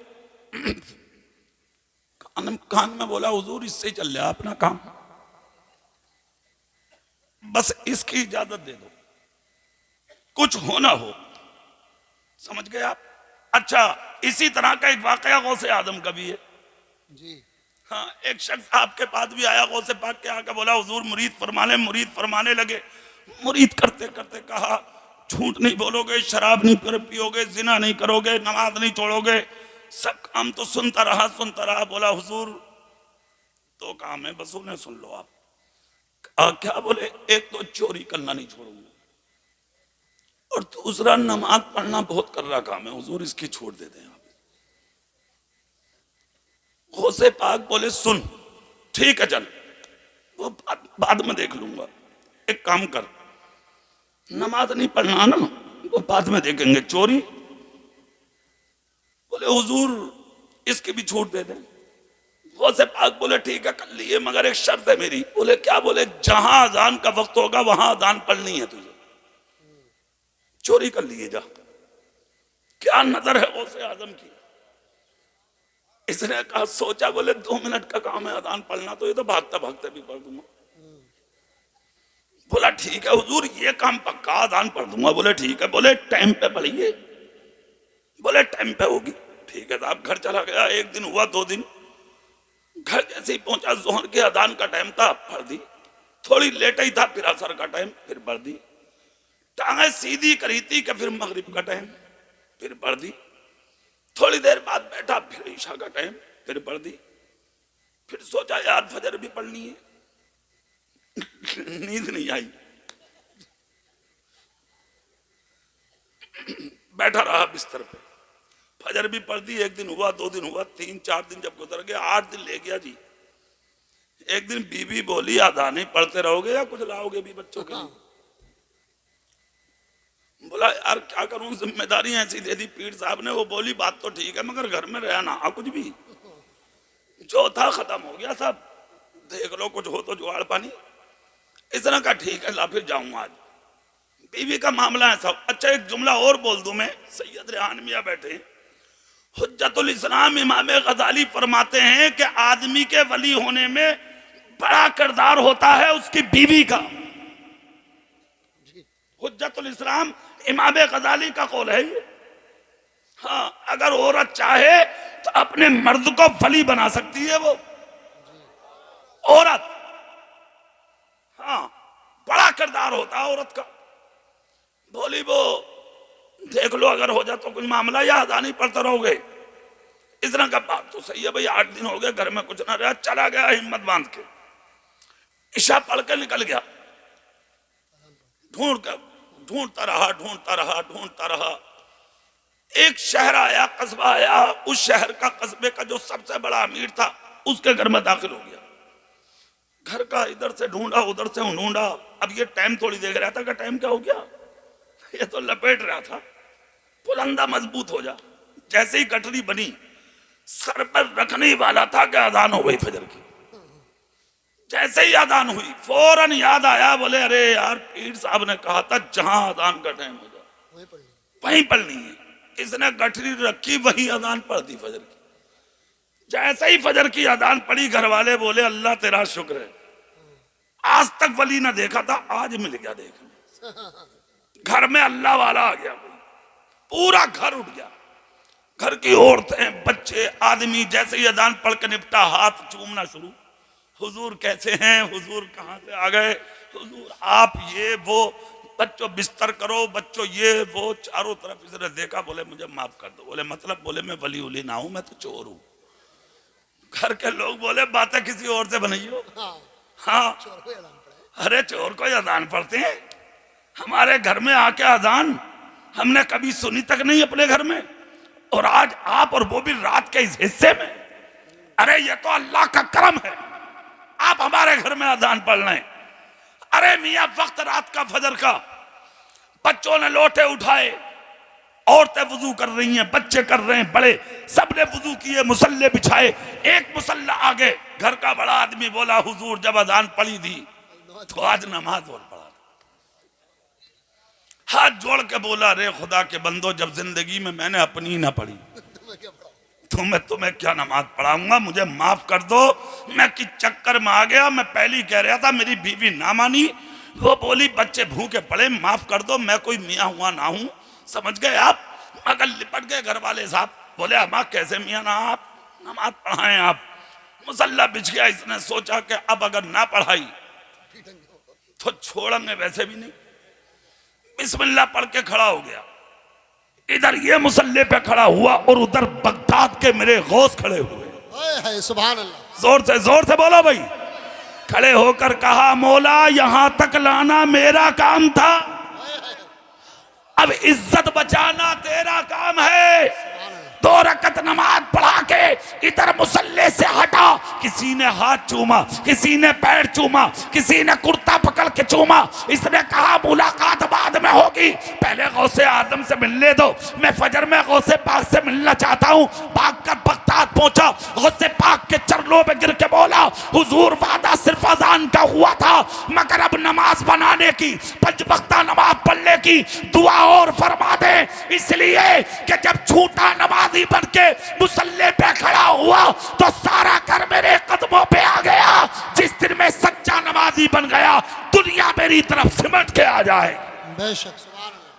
कान में बोला हुजूर इससे ही चल जाए अपना काम, बस इसकी इजाजत दे दो, कुछ हो ना हो। समझ गए आप? अच्छा, इसी तरह का एक वाकया गौसे आदम का भी है जी। हाँ, एक शख्स आपके पास भी आया, गौसे पाक के आकर बोला हुजूर मुरीद फरमा ले। मुरीद फरमाने लगे। मुरीद करते करते कहा झूठ नहीं बोलोगे, शराब नहीं पियोगे, जिना नहीं करोगे, नमाज नहीं छोड़ोगे, सब काम तो सुनता रहा। बोला हुजूर दो काम है, बस उन्हें सुन लो आप। क्या? बोले एक तो चोरी करना नहीं छोड़ूंगा, और दूसरा नमाज पढ़ना बहुत कर रहा काम है हुजूर, इसकी छोड़ दे दें आप। गौसे पाक बोले सुन, ठीक है चल, वो बाद में देख लूंगा। एक काम कर, नमाज नहीं पढ़ना ना, वो बाद में देखेंगे। चोरी? बोले हुजूर इसकी भी छूट दे दें। गौसे पाक बोले ठीक है कर लिए, मगर एक शर्त है मेरी। बोले क्या? बोले जहां अजान का वक्त होगा वहां अजान पढ़नी है तुझे, चोरी कर लिए जा। क्या नजर है गौसे आजम की? इसने कहा सोचा, बोले 2 मिनट का काम है अजान पढ़ना, तो ये तो भागता भागता भी पढ़ दूंगा। बोला ठीक है हुजूर ये काम पक्का, अजान पढ़ दूंगा। बोले ठीक है। बोले टाइम पे पढ़िए। बोले टाइम पे होगी। ठीक है साहब। घर चला गया। 1 दिन हुआ, 2 दिन। घर जैसे ही पहुंचा, जोहर के अजान का टाइम था, पढ़ दी। थोड़ी लेट ही था, फिर असर का टाइम, फिर पढ़ दी। टांगे सीधी करी थी कि फिर मगरिब का टाइम, फिर पढ़ दी। थोड़ी देर बाद बैठा, फिर ईशा का टाइम, फिर पढ़ दी। फिर सोचा यार फजर भी पढ़नी है। नींद नहीं आई, बैठा रहा बिस्तर पे। फजर भी पढ़ दी। 1 दिन हुआ, 2 दिन हुआ, 3 4 दिन जब गुजर गए, 8 दिन ले गया जी। एक दिन बीबी बोली आधान ही पढ़ते रहोगे या कुछ लाओगे भी बच्चों के लिए? बोला यार क्या करूं, जिम्मेदारी ऐसी दे दी पीर साहब ने। वो बोली बात तो ठीक है, मगर घर में रहा ना कुछ भी, जो था खत्म हो गया सब, देख लो कुछ हो तो जुगाड़ पानी। इस तरह का ठीक है, ला फिर जाऊंगा आज। बीवी का मामला है सब। अच्छा एक जुमला और बोल दूं मैं। सैयद रेहान मियां बैठे, हुज्जतुल इस्लाम इमाम गजाली फरमाते हैं कि आदमी के वली होने में बड़ा किरदार होता है उसकी बीवी का। हुज्जतुल इस्लाम इमाम गजाली का कौल है ये। हाँ, अगर औरत चाहे तो अपने मर्द को वली बना सकती है वो औरत। हाँ, बड़ा किरदार होता है औरत का। बोली वो देख लो अगर हो जाए तो कुछ मामला, या अजान ही पढ़ते रहोगे। इस तरह का बात तो सही है भाई। 8 दिन हो गए, घर में कुछ ना रहा, चला गया हिम्मत बांध के, ईशा पढ़ के निकल गया। ढूंढता रहा। एक शहर आया, कस्बा आया। उस शहर का, कस्बे का जो सबसे बड़ा अमीर था, उसके घर में दाखिल हो गया। घर का इधर से ढूंढा, उधर से ढूंढा। अब ये टाइम थोड़ी देख रहा था कि टाइम क्या हो गया, ये तो लपेट रहा था। बुलंदा मजबूत हो जा। जैसे ही गठरी बनी, सर पर रखने वाला था कि अजान हो गई फजर की। जैसे ही अजान हुई, फौरन याद आया। बोले अरे यार पीर साहब ने कहा था जहां अजान का टाइम हो जाए वहीं पढ़नी है। इसने गठरी रखी, वही अजान पढ़ दी फजर की। जैसे ही फजर की अजान पड़ी, घर वाले बोले अल्लाह तेरा शुक्र है, आज तक वली ना देखा था, आज मिल गया देखने। घर में अल्लाह वाला आ गया, पूरा घर उठ गया। घर की औरतें, बच्चे, आदमी जैसे ही अजान पढ़ के निपटा, हाथ चूमना शुरू। हुजूर कैसे हैं, हुजूर कहाँ से आ गए, हुजूर आप ये वो, बच्चों बिस्तर करो, बच्चों ये वो, चारों तरफ इसने देखा। बोले मुझे माफ कर दो। बोले मतलब? बोले मैं वली उली ना हूं, मैं तो चोर हूं। घर के लोग बोले बातें किसी और से बनाइयो। हाँ, अरे चोर को अजान पढ़ते हैं, हमारे घर में आके अजान हमने कभी सुनी तक नहीं अपने घर में, और आज आप, और वो भी रात के इस हिस्से में। अरे ये तो अल्लाह का करम है, आप हमारे घर में अजान पढ़ लें। अरे मियां वक्त रात का फजर का, बच्चों ने लोटे उठाए, औरतें वुजू कर रही हैं, बच्चे कर रहे हैं, बड़े सबने वुजू किए, मुसल्ले बिछाए। एक मुसल्ला आगे घर का बड़ा आदमी बोला हुजूर जब अजान पढ़ी थी तो आज नमाज और पढ़ा। हाथ जोड़ के बोला, रे खुदा के बंदो, जब जिंदगी में मैंने अपनी ना पढ़ी तो मैं तुम्हें क्या नमाज पढ़ाऊंगा, मुझे माफ कर दो। मैं किस चक्कर में आ गया। मैं पहले ही कह रहा था, मेरी बीवी ना मानी। वो बोली बच्चे भूखे पड़े, माफ कर दो, मैं कोई मियाँ हुआ ना हूं, समझ गए आप। मगर लिपट गए घर वाले साहब, बोले अम्मा कैसे मियाँ ना आप, नमाज पढ़ाएं आप। मुसल्ला बिछ गया। इसने सोचा कि अब अगर ना पढ़ाई तो छोड़ेंगे वैसे भी नहीं। बिस्मिल्लाह पढ़ के खड़ा हो गया। इधर ये मुसल्ले पे खड़ा हुआ और उधर बगदाद के मेरे गौस खड़े हुए। सुभान अल्लाह। जोर से बोलो भाई। खड़े होकर कहा, मौला यहां तक लाना मेरा काम था, अब इज्जत बचाना तेरा काम है। 2 रकत नमाज पढ़ा के इधर मुसल्ले से हटा। किसी ने हाथ चूमा, किसी ने पैर चूमा, किसी ने कुर्ता पकड़ के चूमा। इसने कहा मुलाकात बाद में होगी, पहले गौसे आदम से मिलने दो। मैं फजर में गौसे पाक से मिलना चाहता हूँ। भागकर बगदाद पहुंचा। गौसे पाक के चरणों में गिर के बोला, हुजूर वादा सिर्फ अजान का हुआ था, मगर अब नमाज बनाने की, 5 वक्ता नमाज पढ़ने की दुआ और फरमा दे। इसलिए कि जब झूठा नमाजी बन के मुसल्ले पे खड़ा हुआ तो सारा घर मेरे कदमों पे आ गया। जिस दिन में सच्चा नमाजी बन गया, दुनिया मेरी तरफ सिमट के आ जाए। बेशक सुभान अल्लाह।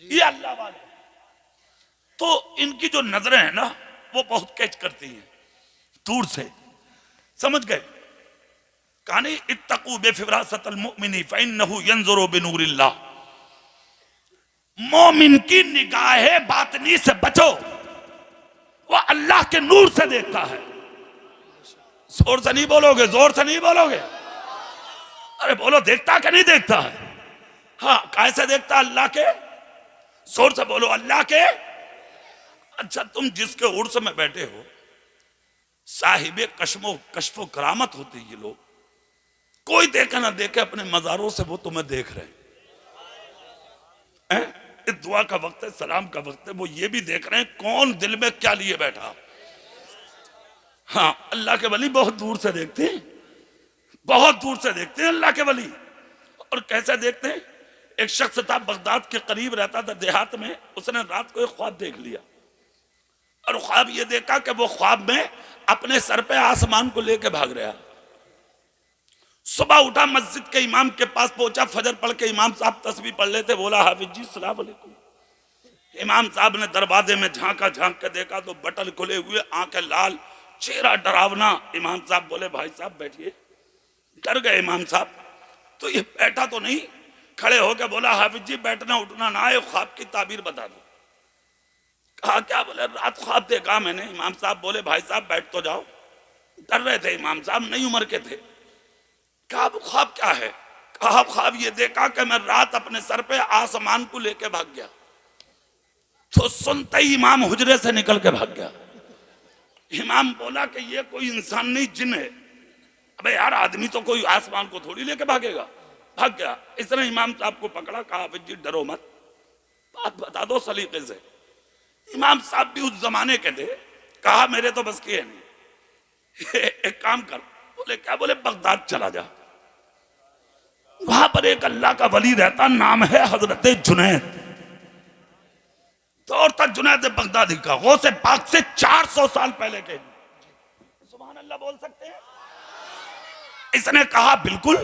ये अल्लाह वाले तो इनकी जो नजरें हैं ना, वो बहुत कैच करती हैं दूर से, समझ गए। कहानी इत्तकू बेफिरासतल मुमिनी फइन्नहु यंजुरु बिनूरिल्लाह। मोमिन की निगाहे बातनी से बचो, वो अल्लाह के नूर से देखता है। जोर से नहीं बोलोगे, जोर से नहीं बोलोगे, अरे बोलो, देखता कि नहीं देखता है? हाँ, कैसे देखता? अल्लाह के। जोर से बोलो, अल्लाह के। अच्छा, तुम जिसके उर्स में बैठे हो, साहिबे कश्फो करामत होते ये लोग, कोई देखे ना देखे, अपने मजारों से वो तुम्हें देख रहे हैं। दुआ का वक्त है, सलाम का वक्त है, वो ये भी देख रहे हैं कौन दिल में क्या लिए बैठा। हाँ, अल्लाह के वली बहुत दूर से देखते हैं, बहुत दूर से देखते हैं अल्लाह के वली। और कैसे देखते हैं? एक शख्स था, बगदाद के करीब रहता था, देहात में। उसने रात को एक ख्वाब देख लिया, और ख्वाब ये देखा कि वो ख्वाब में अपने सर पे आसमान को लेके भाग रहा। सुबह उठा, मस्जिद के इमाम के पास पहुंचा, फजर पढ़ के इमाम साहब तस्बीह पढ़ लेते। बोला, हाफिज जी सलाम अलैकुम। इमाम साहब ने दरवाजे में झांका, झांक के देखा तो बटन खुले हुए, आंखें लाल, चेहरा डरावना। इमाम साहब बोले, भाई साहब बैठिए। डर गए इमाम साहब, तो ये बैठा तो नहीं, खड़े होकर बोला, हाफिज जी बैठना उठना ना आए, ख्वाब की ताबीर बता दो। कहा क्या? बोले, रात ख्वाब देखा मैंने। इमाम साहब बोले, भाई साहब बैठ तो जाओ। डर रहे थे इमाम साहब, नई उम्र के थे। कहा ख्वाब क्या है? कहा ख्वाब ये देखा कि मैं रात अपने सर पे आसमान को लेके भाग गया। तो सुनते ही इमाम हुजरे से निकल के भाग गया। इमाम बोला कि ये कोई इंसान नहीं, जिन है। अबे यार, आदमी तो कोई आसमान को थोड़ी लेके भागेगा। भाग गया। इसने इमाम साहब को पकड़ा, कहा हाफिज जी डरो मत, बात बता दो सलीके से। इमाम साहब भी उस जमाने के थे। कहा मेरे तो बस की है नहीं, एक काम कर। बोले क्या? बोले बगदाद चला जा, वहां पर एक अल्लाह का वली रहता, नाम है हजरत जुनैद। तो और तक जुनैद बगदादी का, गौसे पाक से 400 साल पहले के। सुभान अल्लाह बोल सकते हैं? इसने कहा बिल्कुल।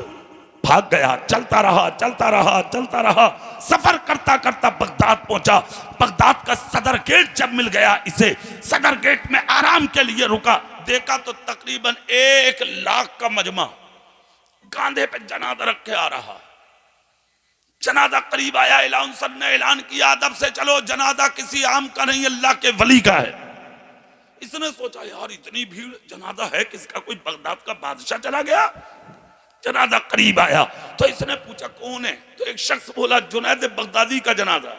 भाग गया, चलता रहा, चलता रहा, चलता रहा। सफर करता करता बगदाद पहुंचा। बगदाद का सदर गेट जब मिल गया इसे, सदर गेट में आराम के लिए रुका। देखा तो तकरीबन 1 लाख का मजमा कांधे पे जनाजा रख के आ रहा। जनाजा करीब आया, ऐलान सर ने ऐलान किया, अदब से चलो, जनाजा किसी आम का नहीं, अल्लाह के वली का है। इसने सोचा यार इतनी भीड़, जनाजा है किसका? कोई बगदाद का बादशाह चला गया। जनाजा करीब आया तो इसने पूछा कौन है? तो एक शख्स बोला जुनैद बगदादी का जनाजा।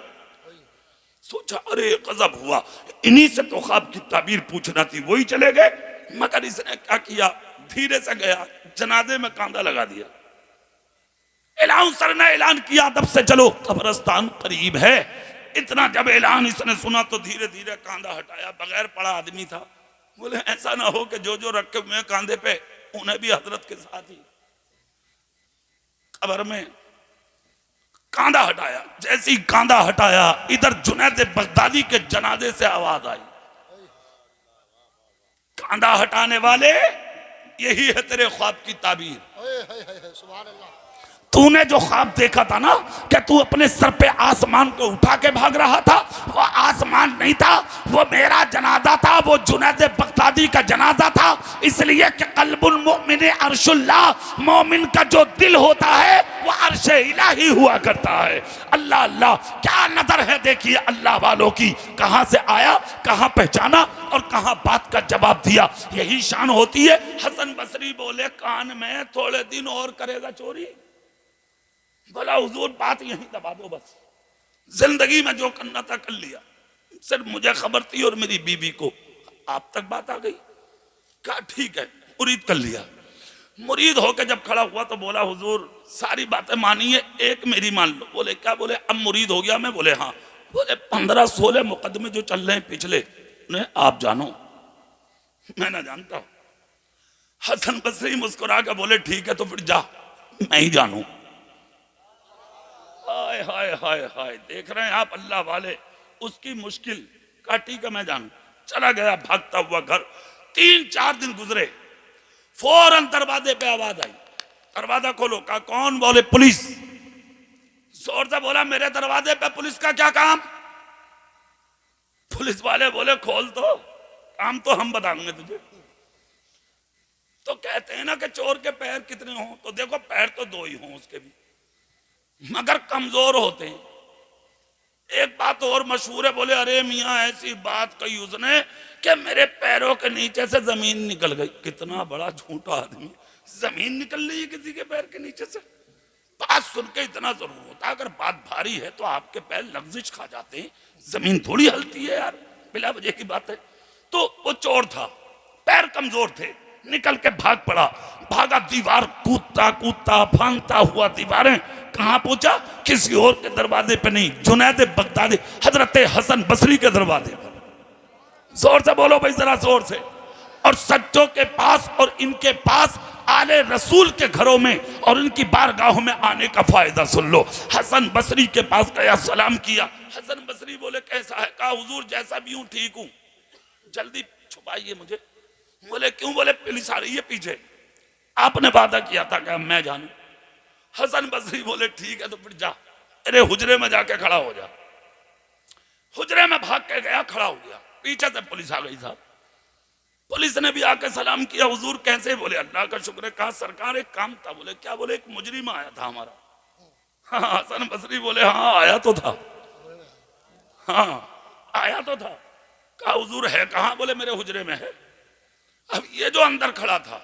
सोचा अरे गजब हुआ, इन्हीं से तो ख्वाब की ताबीर पूछना थी, वही चले गए। मगर इसने क्या किया, धीरे से गया, जनाजे में कांधा लगा दिया। ऐलान सर ने ऐलान किया, तब से चलो कब्रिस्तान करीब है। इतना जब ऐलान इसने सुना तो धीरे धीरे कांधा हटाया। बगैर पड़ा आदमी था। बोले ऐसा ना हो कि जो जो रखे हुए कांधे पे उन्हें भी हजरत के साथ ही कांधा हटाया, जैसे ही कांधा हटाया इधर जुनैद बगदादी के जनाजे से आवाज आई, कांधा हटाने वाले यही है तेरे ख्वाब की ताबीर। तूने जो ख्वाब देखा था ना कि तू अपने सर पे आसमान को उठा के भाग रहा था, वो आसमान नहीं था, वो मेरा जनाजा था, वो जुनैद बगदादी का जनाजा था। इसलिए कि कल्बुल मोमिन अर्शुल्लाह, मोमिन का जो दिल होता है वो अर्श इलाही हुआ करता है। अल्लाह अल्लाह, क्या नजर है देखिए अल्लाह वालों की, कहां से आया, कहां पहचाना और कहां बात का जवाब दिया। यही शान होती है। हसन बसरी बोले कान में थोड़े दिन और करेगा चोरी, बोला हुजूर बात यहीं दबा दो, बस जिंदगी में जो करना था कर लिया, सिर्फ मुझे खबर थी और मेरी बीबी को, आप तक बात आ गई। कहा ठीक है, मुरीद कर लिया। मुरीद होकर जब खड़ा हुआ तो बोला हुजूर सारी बातें मानिए, एक मेरी मान लो। बोले क्या? बोले अब मुरीद हो गया मैं? बोले हाँ। बोले 15-16 मुकदमे जो चल रहे हैं पिछले, उन्हें आप जानो, मैं ना जानता। हसन बसरी मुस्कुरा कर बोले ठीक है तो फिर जा, मैं ही जानू। हाय हाय हाय हाय, देख रहे हैं आप अल्लाह वाले, उसकी मुश्किल का ठीक है मैं जानू। चला गया भागता हुआ घर। 3-4 दिन गुजरे, फौरन दरवाजे पे आवाज आई, दरवाजा खोलो। कहा कौन? बोले पुलिस। जोर से बोला मेरे दरवाजे पे पुलिस का क्या काम? पुलिस वाले बोले खोल तो, काम तो हम बताएंगे तुझे। तो कहते हैं ना कि चोर के पैर कितने हों, तो देखो पैर तो 2 ही हों उसके भी, मगर कमजोर होते हैं। एक बात और मशहूर है, बोले अरे मियाँ ऐसी बात कही उसने कि मेरे पैरों के नीचे से जमीन निकल गई। कितना बड़ा झूठा आदमी, जमीन निकल रही है किसी के पैर के नीचे से। बात सुन के इतना जरूर होता, अगर बात भारी है तो आपके पैर लग्जिश खा जाते हैं, जमीन थोड़ी हलती है यार, बिला वजह की बात है। तो वो चोर था, पैर कमजोर थे, निकल के भाग पड़ा। भागा, दीवार कूदता कूदता भागता हुआ दीवारें, कहां पहुंचा? किसी और के दरवाजे पे नहीं, जुनैद बगदादी हजरत हसन बसरी के दरवाजे पर। जोर से बोलो भाई, जरा जोर से। और सच्चों के पास और इनके पास आले रसूल के घरों में और इनकी बारगाहों में आने का फायदा सुन लो। हसन बसरी के पास गया, सलाम किया। हसन बसरी बोले कैसा है? कहा हुजूर जैसा भी हूं ठीक हूं, जल्दी छुपाइए मुझे। बोले क्यों? बोले पुलिस आ रही है पीछे, आपने वादा किया था कि मैं जानू। हसन बसरी बोले ठीक है तो फिर जा, अरे हुजरे में जाके खड़ा हो जा। हुजरे में भाग के गया, खड़ा हो गया, पीछे से पुलिस आ गई साहब। पुलिस ने भी आके सलाम किया, हुजूर कैसे? बोले अल्लाह का शुक्र है। कहा सरकार एक काम था। बोले क्या? बोले एक मुजरिम आया था हमारा। हाँ, हसन बसरी बोले हाँ आया तो था, हाँ आया तो था। कहा हुजूर है कहाँ? बोले मेरे हुजरे में है। अब ये जो अंदर खड़ा था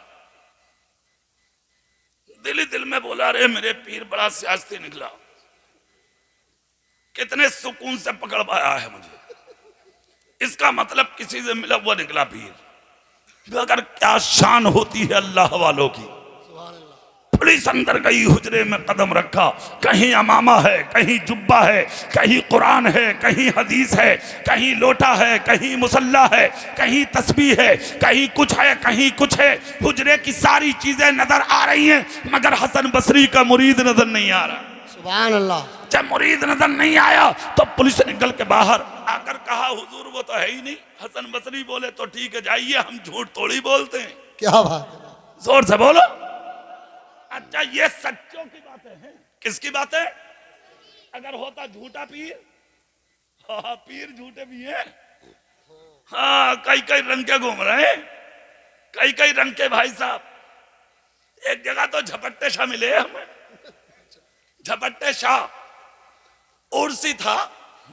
दिल ही दिल में बोला अरे मेरे पीर बड़ा सियासती निकला, कितने सुकून से पकड़ पाया है मुझे, इसका मतलब किसी से मिला हुआ निकला पीर। अगर क्या शान होती है अल्लाह वालों की। पुलिस अंदर गई, हुजरे में कदम रखा, कहीं अमामा है, कहीं जुब्बा है, कहीं कुरान है, कहीं हदीस है, कहीं लोटा है, कहीं मुसल्ला है, कहीं तस्बीह है, कहीं कुछ है, कहीं कुछ है। हुजरे की सारी चीजें नजर आ रही हैं, मगर हसन बसरी का मुरीद नजर नहीं आ रहा। सुभान अल्लाह। जब मुरीद नजर नहीं आया तो पुलिस निकल के बाहर आकर कहा हुजूर वो तो है ही नहीं। हसन बसरी बोले तो ठीक है जाइए, हम झूठ थोड़ी बोलते हैं। क्या बात है, जोर से बोलो। अच्छा ये सच्चों की बातें हैं। किसकी बातें? अगर होता झूठा पीर, हाँ पीर झूठे भी है, हाँ कई कई रंग के घूम रहे हैं, कई कई रंग के भाई साहब। एक जगह तो झपट्टे शाह मिले हमें, झपट्टे शाह उर्सी था।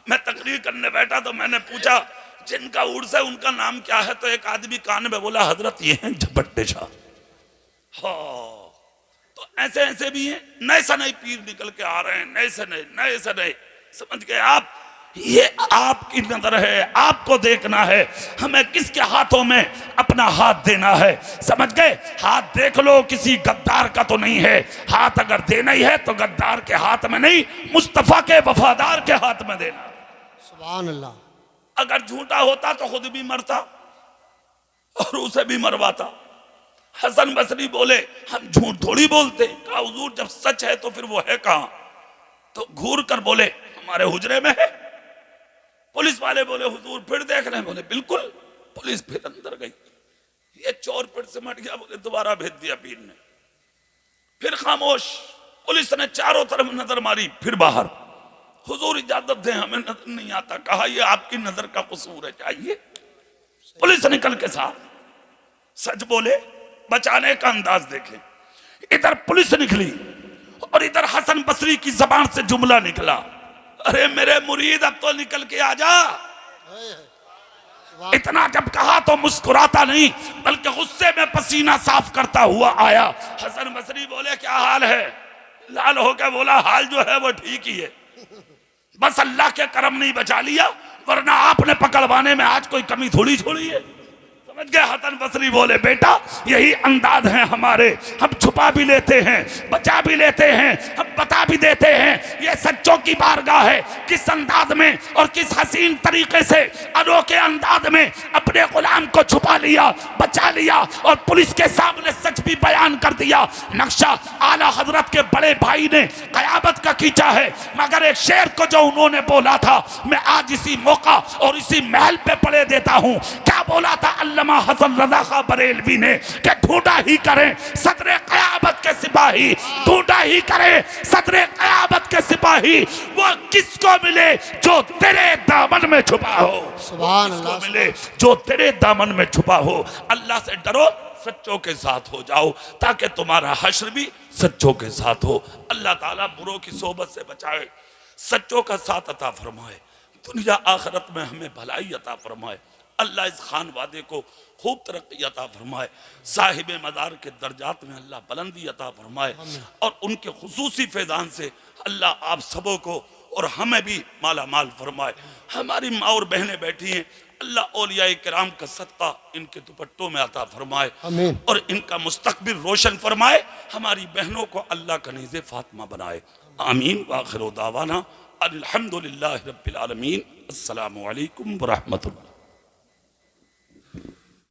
मैं तकरीर करने बैठा तो मैंने पूछा जिनका उर्स है उनका नाम क्या है, तो एक आदमी कान में बोला हजरत ये हैं झपट्टे शाह। हाँ तो ऐसे ऐसे भी हैं, नए से नए पीर निकल के आ रहे हैं, नए से नए। समझ गए आप? ये आपकी नजर है, आपको देखना है हमें किसके हाथों में अपना हाथ देना है। समझ गए? हाथ देख लो, किसी गद्दार का तो नहीं है। हाथ अगर देना ही है तो गद्दार के हाथ में नहीं, मुस्तफा के वफादार के हाथ में देना। सुभान अल्लाह। अगर झूठा होता तो खुद भी मरता और उसे भी मरवाता। हसन बसरी बोले हम झूठ थोड़ी बोलते। कहा हुजूर जब सच है तो फिर वो है कहां? तो घूर कर बोले हमारे हुजरे में है। पुलिस वाले बोले हुजूर फिर देख रहे हैं? बोले बिल्कुल। पुलिस फिर अंदर गई, ये चोर फिर सिमट गया। बोले दोबारा भेज दिया पीर ने, फिर खामोश। पुलिस ने चारों तरफ नजर मारी, फिर बाहर। हुजूर इजाजत दें, हमें नजर नहीं आता। कहा ये आपकी नजर का कसूर है, चाहिए। पुलिस निकल के साथ सच बोले, बचाने का अंदाज देखे। इधर पुलिस निकली और इधर हसन बसरी की जबान से जुमला निकला, अरे मेरे मुरीद अब तो निकल के आ जा। इतना जब कहा तो मुस्कुराता नहीं बल्कि गुस्से में पसीना साफ करता हुआ आया। हसन बसरी बोले क्या हाल है? लाल होकर बोला हाल जो है वो ठीक ही है, बस अल्लाह के करम नहीं बचा लिया, वरना आपने पकड़वाने में आज कोई कमी थोड़ी छोड़ी है। समझ गए? हसन बसरी बोले बेटा यही अंदाज है हमारे, हम छुपा भी लेते हैं, बचा भी लेते हैं, हम बता भी देते हैं। ये सच्चों की बारगाह है, किस अंदाज में और किस हसीन तरीके से अनोखे अंदाज में अपने गुलाम को छुपा लिया, बचा लिया और पुलिस के सामने सच भी बयान कर दिया। नक्शा आला हजरत के बड़े भाई ने कयामत का खींचा है, मगर एक शेर को जो उन्होंने बोला था मैं आज इसी मौका और इसी महल पे पढ़े देता हूं। क्या बोला था अल्लामा हसन रजा खां बरेलवी ने कि ढूंढा ही करें सदरे कयामत के सिपाही, ढूंढा ही करें सदरे कयामत के सिपाही, वो किसको मिले जो तेरे दामन में छुपा हो, सुभान किसको अल्लाह। मिले जो तेरे दामन में छुपा हो। अल्लाह से डरो, सच्चों के साथ हो जाओ ताकि तुम्हारा हश्र भी सच्चों के साथ हो। अल्लाह ताला बुरों की सोबत से बचाए, सच्चों का साथ अता फरमाए, दुनिया आखिरत में हमें भलाई अता फरमाए। अल्लाह इस खान वादे को खूब तरक्की अता फरमाए, साहिब मदार के दर्जात में अल्लाह बुलंदी अता फरमाए और उनके खुसूसी फैजान से अल्लाह आप सबों को और हमें भी माला माल फरमाए। हमारी माँ और बहनें बैठी हैं, अल्लाह औलिया किराम का सदका इनके दुपट्टों में अता फरमाए और इनका मुस्तकबिल रोशन फरमाए। हमारी बहनों को अल्लाह कनीज़े फातिमा बनाए। आमीन। व आखिर दावाना अल्हम्दुलिल्लाहि रब्बिल आलमीन। अस्सलामु अलैकुम व रहमतुल्लाह।